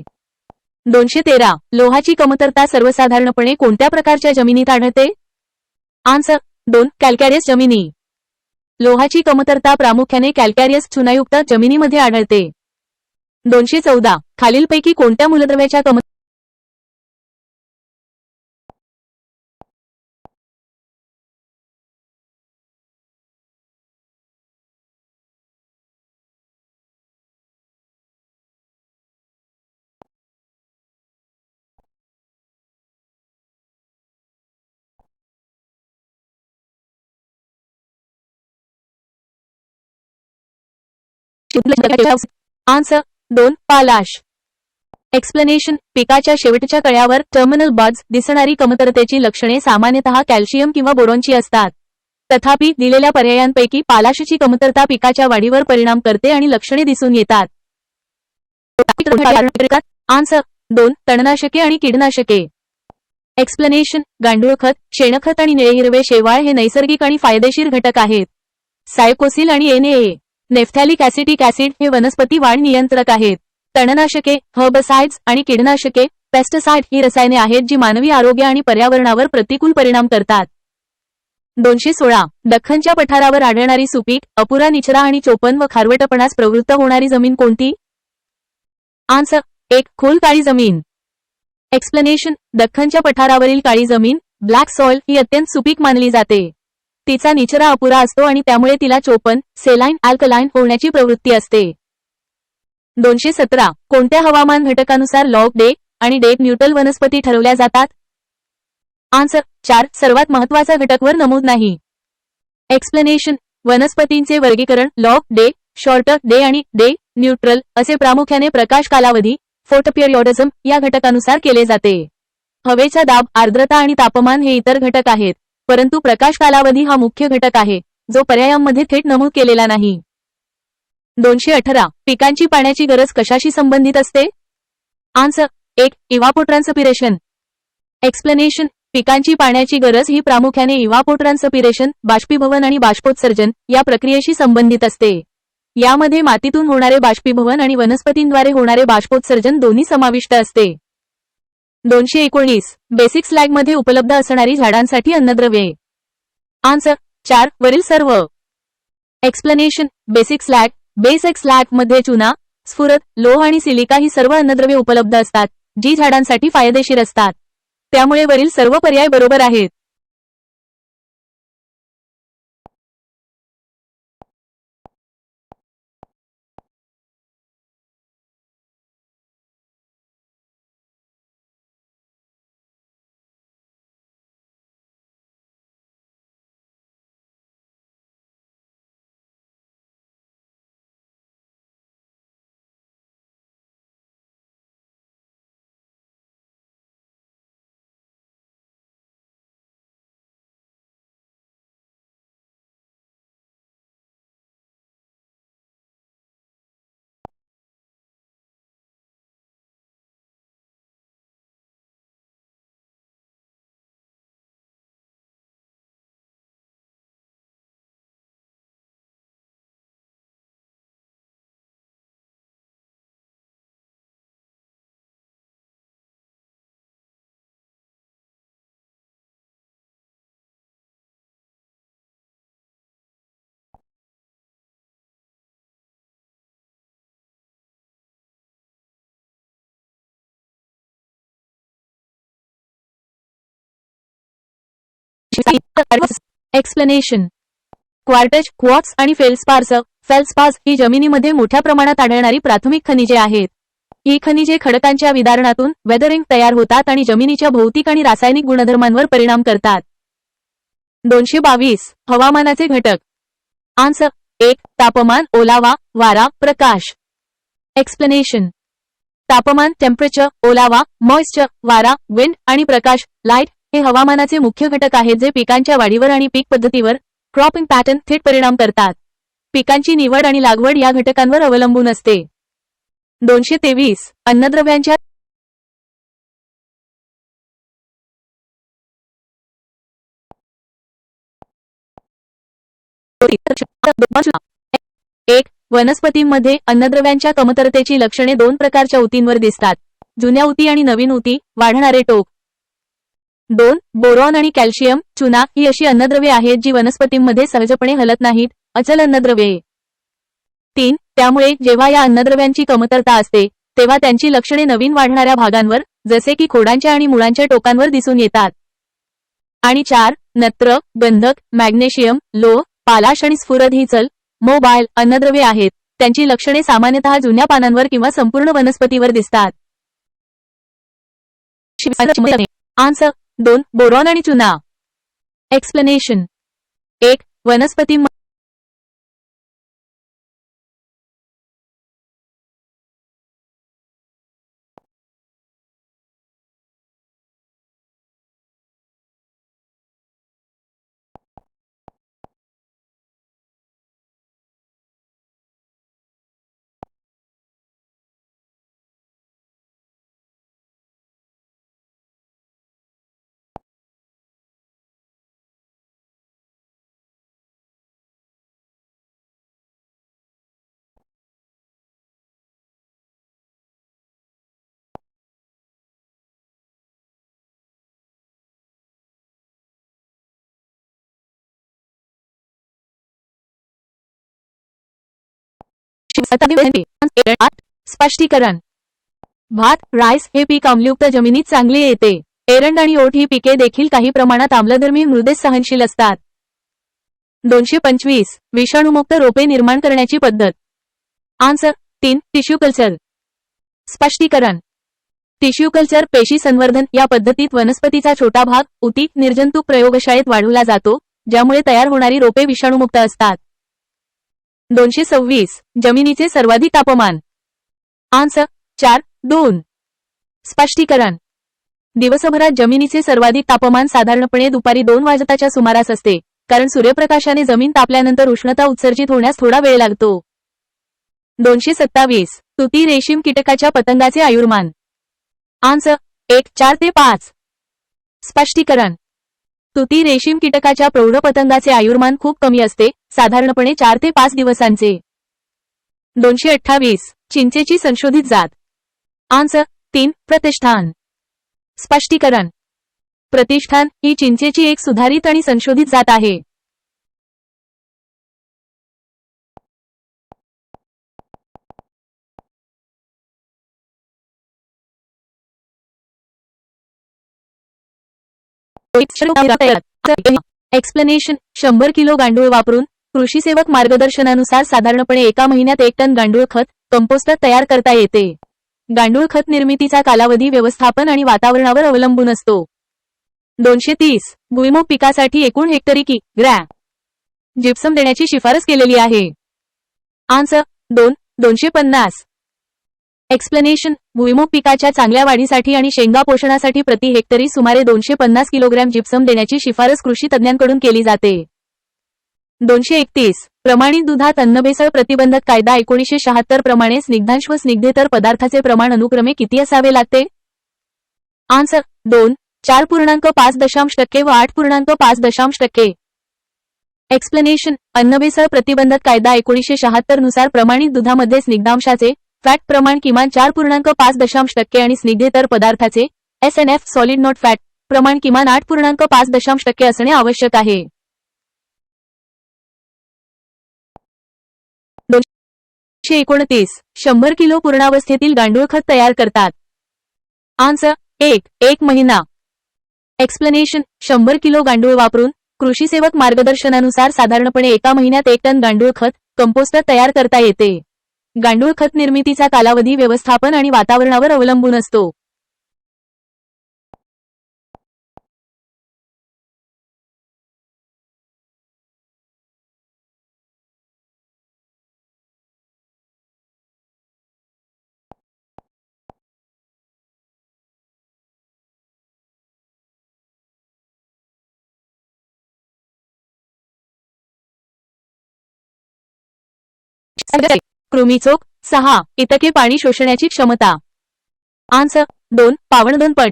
213 लोहाची कमतरता सर्वसाधारणपणे कोणत्या प्रकारच्या जमिनीत आढळते? आन्सर 2 कॅल्कॅरियस जमिनी. लोहाची कमतरता प्रामुख्याने कॅल्कॅरियस चुनायुक्त जमिनीमध्ये आढळते. 214 खालीलपैकी कोणत्या मूलद्रव्याच्या आन्सर 2 पालाश. एक्सप्लेनेशन पिकाच्या शेवटच्या कळ्यावर टर्मिनल बड्स दिसणारी कमतरतेची लक्षणे सामान्यतः कॅल्शियम किंवा बोरॉनची असतात. तथापि दिलेल्या पर्यायांपैकी पालाशची कमतरता पिकाच्या वाढीवर परिणाम करते आणि लक्षणे दिसून येतात. आन्सर 2 तणनाशके आणि कीडनाशके. एक्सप्लेनेशन गांडूळ खत, शेणखत आणि निळे हिरवे शेवाळ हे नैसर्गिक आणि फायदेशीर घटक आहेत. सायकोसिल आणि एनए नेफ्थॅलिक ऍसिटिक ऍसिड हे वनस्पती वाढ नियंत्रक आहेत. तणनाशके, हर्बसाइड्स आणि कीडनाशके, पेस्टिसाइड ही रसायने आहेत जी मानवी आरोग्य आणि पर्यावरणावर प्रतिकूल परिणाम करतात. 216 दख्खनच्या पठारावर आढळणारी सुपीक, अपुरा निचरा आणि चोपन व खारवटपणास प्रवृत्त होणारी जमीन कोणती? आन्सर 1 खोल काळी जमीन. एक्सप्लेनेशन दख्खनच्या पठारावरील काळी जमीन ब्लॅक सॉइल ही अत्यंत सुपीक मानली जाते. तिचा निचरा अपुरा असतो आणि त्यामुळे तिला चोपन, सेलाइन अल्कलाइन होण्याची प्रवृत्ती असते. 217 कोणत्या हवामान घटकानुसार लॉग डे आणि डेट न्यूट्रल वनस्पती ठरवल्या जातात? आन्सर 4 सर्वात महत्त्वाचा घटक वर नमूद नाही. एक्सप्लेनेशन वनस्पतींचे वर्गीकरण लॉग डे, शॉर्ट डे आणि डे न्यूट्रल असे प्रामुख्याने प्रकाश कालावधी फोटोपिरियॉडिझम या घटकानुसार केले जाते. हवेचा दाब, आर्द्रता आणि तापमान हे इतर घटक आहेत, परंतु प्रकाश कालावधी हा मुख्य घटक आहे जो पर्यायांमध्ये थेट नमूद केलेला नाही. 218 पिकांची पाण्याची गरज कशाशी संबंधित असते? आन्सर 1 इव्हापोट्रान्सपिरेशन. एक्सप्लेनेशन पिकांची पाण्याची गरज ही प्रामुख्याने इव्हापोट्रान्सपिरेशन बाष्पीभवन आणि बाष्पोत्सर्जन या प्रक्रियेशी संबंधित असते. यामध्ये मातीतून होणारे बाष्पीभवन आणि वनस्पतींद्वारे होणारे बाष्पोत्सर्जन दोन्ही समाविष्ट असते. 219 बेसिक स्लॅगमध्ये उपलब्ध असणारी झाडांसाठी अन्नद्रव्ये. आन्सर 4 वरील सर्व. Explanation basic slag basic slag मध्ये चुना, स्फुरद, लोह आणि सिलिका ही सर्व अन्नद्रव्ये उपलब्ध असतात जी झाडांसाठी फायदेशीर असतात. त्यामुळे वरील सर्व पर्याय बरोबर आहेत. एक्सप्लेनेशन क्वार्टज, क्वार्ट्स आणि फेल्स्पार्स ही जमिनीमध्ये मोठ्या प्रमाणात आढळणारी प्राथमिक खनिजे आहेत. ही खनिजे खडकांच्या विदारणातून वेदरिंग तयार होतात आणि जमिनीच्या भौतिक आणि रासायनिक गुणधर्मांवर परिणाम करतात. 222 हवामानाचे घटक. आन्सर 1 तापमान, ओलावा, वारा, प्रकाश. एक्सप्लेनेशन तापमान टेम्परेचर, ओलावा, मॉइश्चर, वारा, विंड आणि प्रकाश लाईट हे हवामानाचे मुख्य घटक आहेत जे पिकांच्या वाढीवर आणि पीक पद्धतीवर क्रॉपिंग पॅटर्न थेट परिणाम करतात. पिकांची निवड आणि लागवड या घटकांवर अवलंबून असते. 223 अन्नद्रव्यांच्या एक वनस्पतींमध्ये अन्नद्रव्यांच्या कमतरतेची लक्षणे दोन प्रकारच्या ऊतींवर दिसतात. जुन्या उती आणि नवीन उती, वाढणारे टोक. 2. बोरॉन आणि कॅल्शियम, चुना ही अशी अन्नद्रव्ये आहेत जी वनस्पतींमध्ये सहजपणे हलत नाहीत, अचल अन्नद्रव्ये. 3. त्यामुळे जेव्हा या अन्नद्रव्यांची कमतरता असते तेव्हा त्यांची लक्षणे नवीन वाढणाऱ्या भागांवर जसे की खोडांच्या आणि मुळांच्या टोकांवर दिसून येतात. आणि 4. नत्र, गंधक, मॅग्नेशियम, लोह, पालाश आणि स्फुरद ही चल मोबाईल अन्नद्रव्ये आहेत. त्यांची लक्षणे सामान्यतः जुन्या पानांवर किंवा संपूर्ण वनस्पतीवर दिसतात. आन्सर 2. बोरॉन आणि चुना. एक्सप्लेनेशन. 1. वनस्पती स्पष्टीकरण. भात, राईस हे पीक आम्लयुक्त जमिनीत चांगले येते. एरंड आणि ओट ही पिके देखील काही प्रमाणात आम्लधर्मी मृदेस सहनशील असतात. 225. विषाणूमुक्त रोपे निर्माण करण्याची पद्धत. आन्सर 3. Tissue culture. स्पष्टीकरण. टिश्यू कल्चर पेशी संवर्धन या पद्धतीत वनस्पतीचा छोटा भाग उती निर्जंतुक प्रयोगशाळेत वाढवला जातो, ज्यामुळे तयार होणारी रोपे विषाणूमुक्त असतात. 226. जमिनीचे सर्वाधिक तापमान. आन्सर 4. 2. स्पष्टीकरण. दिवसभरात जमिनीचे सर्वाधिक तापमान साधारणपणे दुपारी 2 वाजताच्या सुमारास असते, कारण सूर्यप्रकाशाने जमीन तापल्यानंतर उष्णता उत्सर्जित होण्यास थोडा वेळ लागतो. 227. तुती रेशीम कीटकाच्या पतंगाचे आयुर्मान. आन्सर 1. 4 ते 5. स्पष्टीकरण. तुती रेशीम कीटकाच्या प्रौढ पतंगाचे आयुर्मान खूप कमी असते, साधारणपणे 4 ते 5 दिवसांचे. 228. चिंचेची संशोधित जात. आन्सर 3. प्रतिष्ठान. स्पष्टीकरण. प्रतिष्ठान ही चिंचेची एक सुधारित आणि संशोधित जात आहे. एक्सप्लेनेशन. 100 किलो गांडूळ वापरून कृषी सेवक मार्गदर्शनानुसार साधारणपणे एका महिन्यात 1 टन गांडूळ खत कंपोस्ट तयार करता येते. गांडूळ खत निर्मितीचा कालावधी व्यवस्थापन आणि वातावरणावर अवलंबून असतो. 230. भुईमूग पिकासाठी एकूण हेक्टरी ग्रॅम जिप्सम देण्याची शिफारस केलेली आहे. आन्सर 2. 250. एक्सप्लेनेशन. भुईमूग पिकाच्या चांगल्या वाढीसाठी आणि शेंगा पोषणासाठी प्रति हेक्टरी सुमारे 250 किलोग्रॅम जिप्सम देण्याची शिफारस कृषी तज्ज्ञांकडून केली जाते. 231. प्रमाणित दुधात अन्नभेसळ प्रतिबंधक कायदा 1976 प्रमाणे स्निग्धांश व स्निग्धेतर पदार्थाचे प्रमाण अनुक्रमे किती असावे लागते. आन्सर 2. 4.5% व 8.5%. एक्सप्लेनेशन. अन्नभेसळ प्रतिबंधक कायदा 1976 नुसार प्रमाणित दुधामध्ये स्निग्धांशाचे फॅट प्रमाण किमान 4.5% आणि स्निग्धेतर पदार्थाचे SNF सॉलिड नॉट फॅट प्रमाण किमान 8.5% असणे आवश्यक आहे. 229. 100 किलो पूर्णावस्थेतील गांडूळ खत तयार करतात. आन्सर 1. 1 महिना. एक्सप्लेनेशन. 100 किलो गांडूळ वापरून कृषी सेवक मार्गदर्शनानुसार साधारणपणे एका महिन्यात 1 टन गांडूळ खत कंपोस्ट तयार करता येते. गांडूळ खत निर्मितीचा कालावधी व्यवस्थापन आणि वातावरणावर अवलंबून असतो. कृमीचोक 6. इतके पाणी शोषण्याची क्षमता. आन्सर 2. 2.5 पट.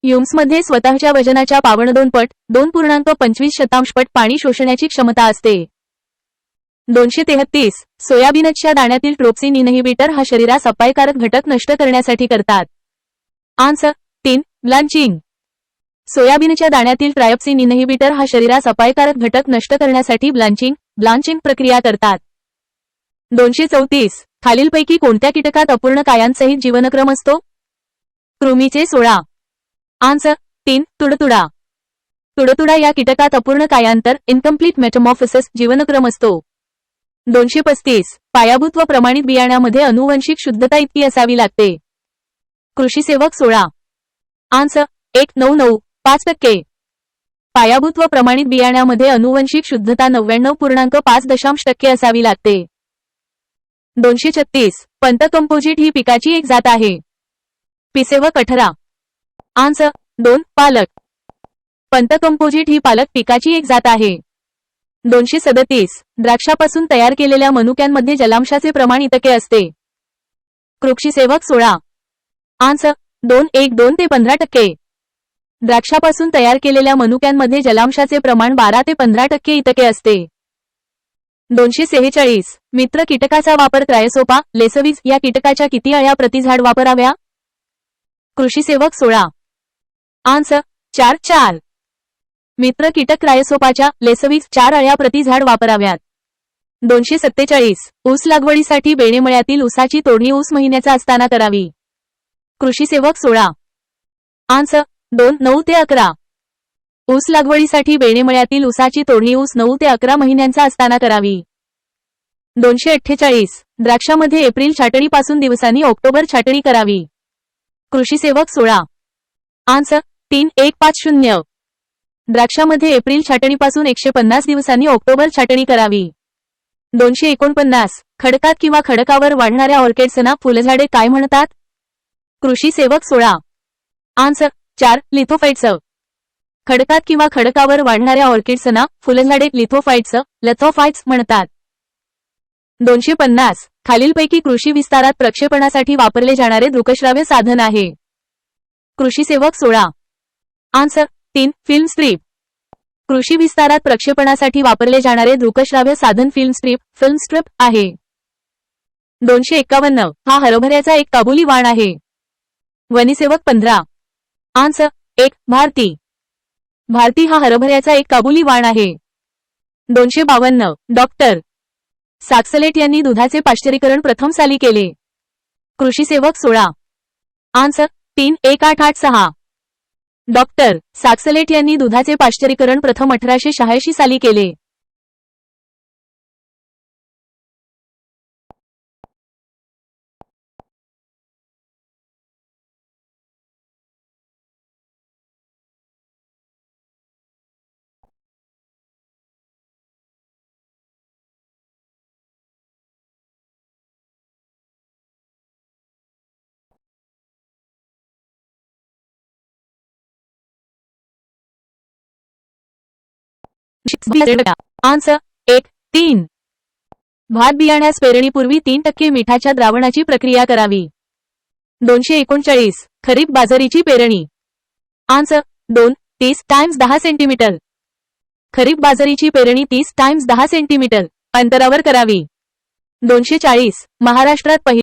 ह्युम्समध्ये स्वतःच्या वजनाच्या 2.5 पट 2.25 पट पाणी शोषण्याची क्षमता असते. 233. सोयाबीनच्या दाण्यातील ट्रोप्सिन इनहिबिटर हा शरीरास अपायकारक घटक नष्ट करण्यासाठी करतात. Answer 3 blanching. सोयाबीनच्या दाण्यातील ट्रायप्सिन इनहिबिटर हा शरीरास अपायकारक घटक नष्ट करण्यासाठी ब्लांचिंग प्रक्रिया करतात. 234 खालीलपैकी कोणत्या कीटकात अपूर्ण कायांसहित जीवनक्रम असतो? कृमीचे 16. आन्सर 3 तुडतुडा. तुडतुडा या कीटकात अपूर्ण कायांतर इनकम्प्लीट मेटामॉर्फोसिस जीवनक्रम असतो. 235 पायाभूत व प्रमाणित बियाण्यामध्ये अनुवंशिक शुद्धता इतकी असावी लागते. कृषी सेवक 16. आन्सर 1.99-5%. पायाभूत व प्रमाणित बियाण्यामध्ये अनुवंशिक शुद्धता 99.5% असावी लागते. 236 पंत कंपोजिट ही पिकाची एक जात आहे. पिसेवक 18. आन्सर 2 पालक. पंत कंपोजिट ही पालक पिकाची एक जात आहे. 237 द्राक्षापासून तयार केलेल्या मनुक्यांमध्ये जलांशाचे प्रमाण इतके असते. कृषी सेवक 16. आन्सर 2.12 ते 15%. द्राक्षापासून तयार केलेल्या मनुक्यांमध्ये जलांशाचे प्रमाण 12 ते 15% इतके असते. 246 मित्र कीटकाचा वापर क्रायोसोपा लेसविज या कीटकाच्या किती अळ्या प्रति झाड वापराव्या? कृषी सेवक 16. आन्सर 4 मित्र कीटक क्रायोसोपाच्या लेसविज 4 अळ्या प्रति झाड वापराव्यात. 247 ऊस लागवडीसाठी बेणेमळ्यातील ऊसाची तोडणी ऊस महिन्याचा असताना करावी. कृषी सेवक 16. आन्सर 9 ते 11. ऊस लागवडीसाठी बेणेमळ्यातील ऊसाची तोडणी ऊस 9 ते 11 महिन्यांचा असताना करावी. 248 द्राक्षामध्ये एप्रिल छाटणीपासून दिवसांनी ऑक्टोबर छाटणी करावी. कृषी सेवक 16. आन्सर 3.150 द्राक्षामध्ये एप्रिल छाटणीपासून 150 दिवसांनी ऑक्टोबर छाटणी करावी. 249 खडकात किंवा खडकावर वाढणाऱ्या ऑर्किड्सना फुलझाडे काय म्हणतात? कृषी सेवक 16. Answer 4 lithophytes. खडकात किंवा खडकावर वाढणाऱ्या ऑर्किड्सना फुलझाडे लिथोफाइट्स म्हणतात. 250 खालीलपैकी कृषी विस्तारात प्रक्षेपणासाठी वापरले जाणारे दृकश्राव्य साधन आहे. कृषी सेवक 16. Answer 3 film strip. कृषी विस्तारात प्रक्षेपणासाठी वापरले जाणारे दृकश्राव्य साधन फिल्म स्ट्रिप आहे. 251 हा हरभऱ्याचा एक काबुली वाण आहे. वनिसेवक 15. आन्सर 1 भारती हा हरभऱ्याचा एक काबुली वाण आहे. 252 डॉक्टर साक्सलेट यांनी दुधाचे पाश्चरीकरण प्रथम साली केले. कृषी सेवक 16. आन्सर 3.1886 डॉक्टर साक्सलेट यांनी दुधाचे पाश्चरीकरण प्रथम 1886 साली केले. आन्सर 1-3 भात बियाण्यास पेरणीपूर्वी 3% मिठाच्या द्रावणाची प्रक्रिया करावी. 239 खरीप बाजरीची पेरणी. Answer 2-30 times 10 centimetre. खरीप बाजरीची पेरणी 30 टाइम्स 10 सेंटीमीटर अंतरावर करावी. 240 महाराष्ट्रात पहिली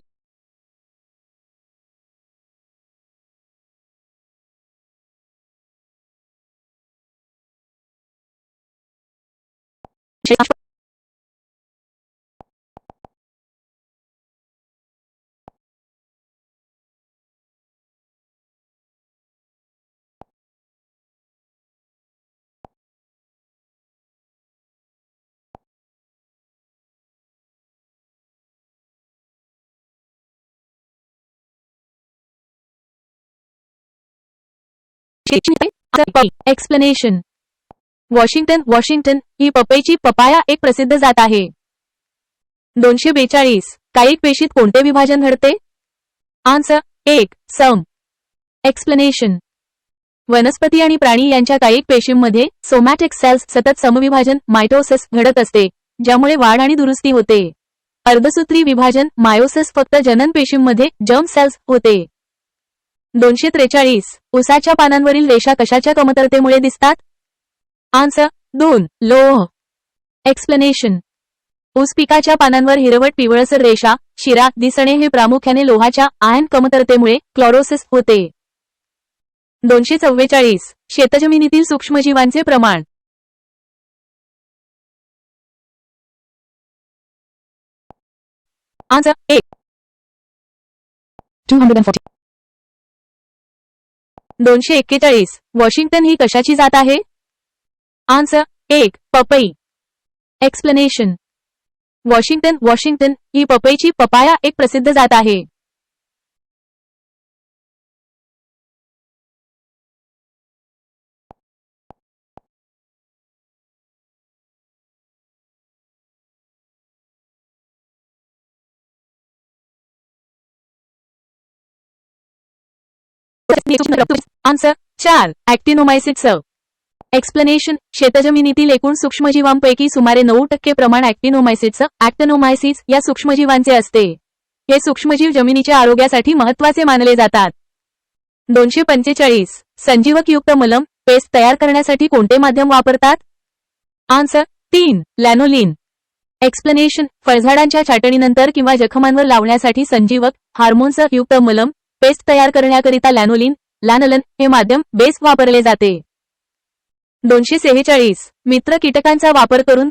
एक्सप्लेनेशन. वॉशिंग्टन ही पपाया एक प्रसिद्ध जात आहे. 242 कायिक पेशीत कोणते विभाजन घडते? आन्सर 1 सम. एक्सप्लेनेशन. वनस्पती आणि प्राणी यांच्या कायिक पेशींमध्ये सोमॅटिक सेल्स सतत समविभाजन मायटोसिस घडत असते, ज्यामुळे वाढ आणि दुरुस्ती होते. अर्धसूत्री विभाजन मायोसिस फक्त जनन पेशींमध्ये जर्म सेल्स होते. 243 ऊसाच्या पानांवरील रेषा कशाच्या कमतरतेमुळे दिसतात? आन्सर 2 लोह. एक्सप्लेनेशन. ऊस पिकाच्या पानांवर हिरवट पिवळसर रेषा शिरा दिसणे हे प्रामुख्याने लोहाच्या आयन कमतरतेमुळे क्लोरोसिस होते. 244 शेतजमिनीतील सूक्ष्मजीवांचे प्रमाण. आन्सर 1. 240. 241 वॉशिंग्टन ही कशाची जात आहे? आन्सर 1. पपई. एक्सप्लेनेशन. वॉशिंग्टन ही पपईची पपाया एक प्रसिद्ध जात आहे. आन्सर 4. ऍक्टिनोमायसिट्स. एक्सप्लेनेशन. शेतजमिनीतील एकूण सूक्ष्मजीवांपैकी सुमारे 9% प्रमाण ऍक्टिनोमायसिट्स या सूक्ष्मजीवांचे असते. हे सूक्ष्मजीव जमिनीच्या आरोग्यासाठी महत्त्वाचे मानले जातात. 245 संजीवकयुक्त मलम पेस्ट तयार करण्यासाठी कोणते माध्यम वापरतात? आन्सर 3. लॅनोलिन. एक्सप्लेनेशन. फळझाडांच्या छाटणीनंतर किंवा जखमांवर लावण्यासाठी संजीवक हार्मोन्स युक्त मलम पेस्ट तयार करण्याकरिता लॅनोलिन हे माध्यम बेस वापरले जाते. 246 मित्र कीटकांचा वापर करून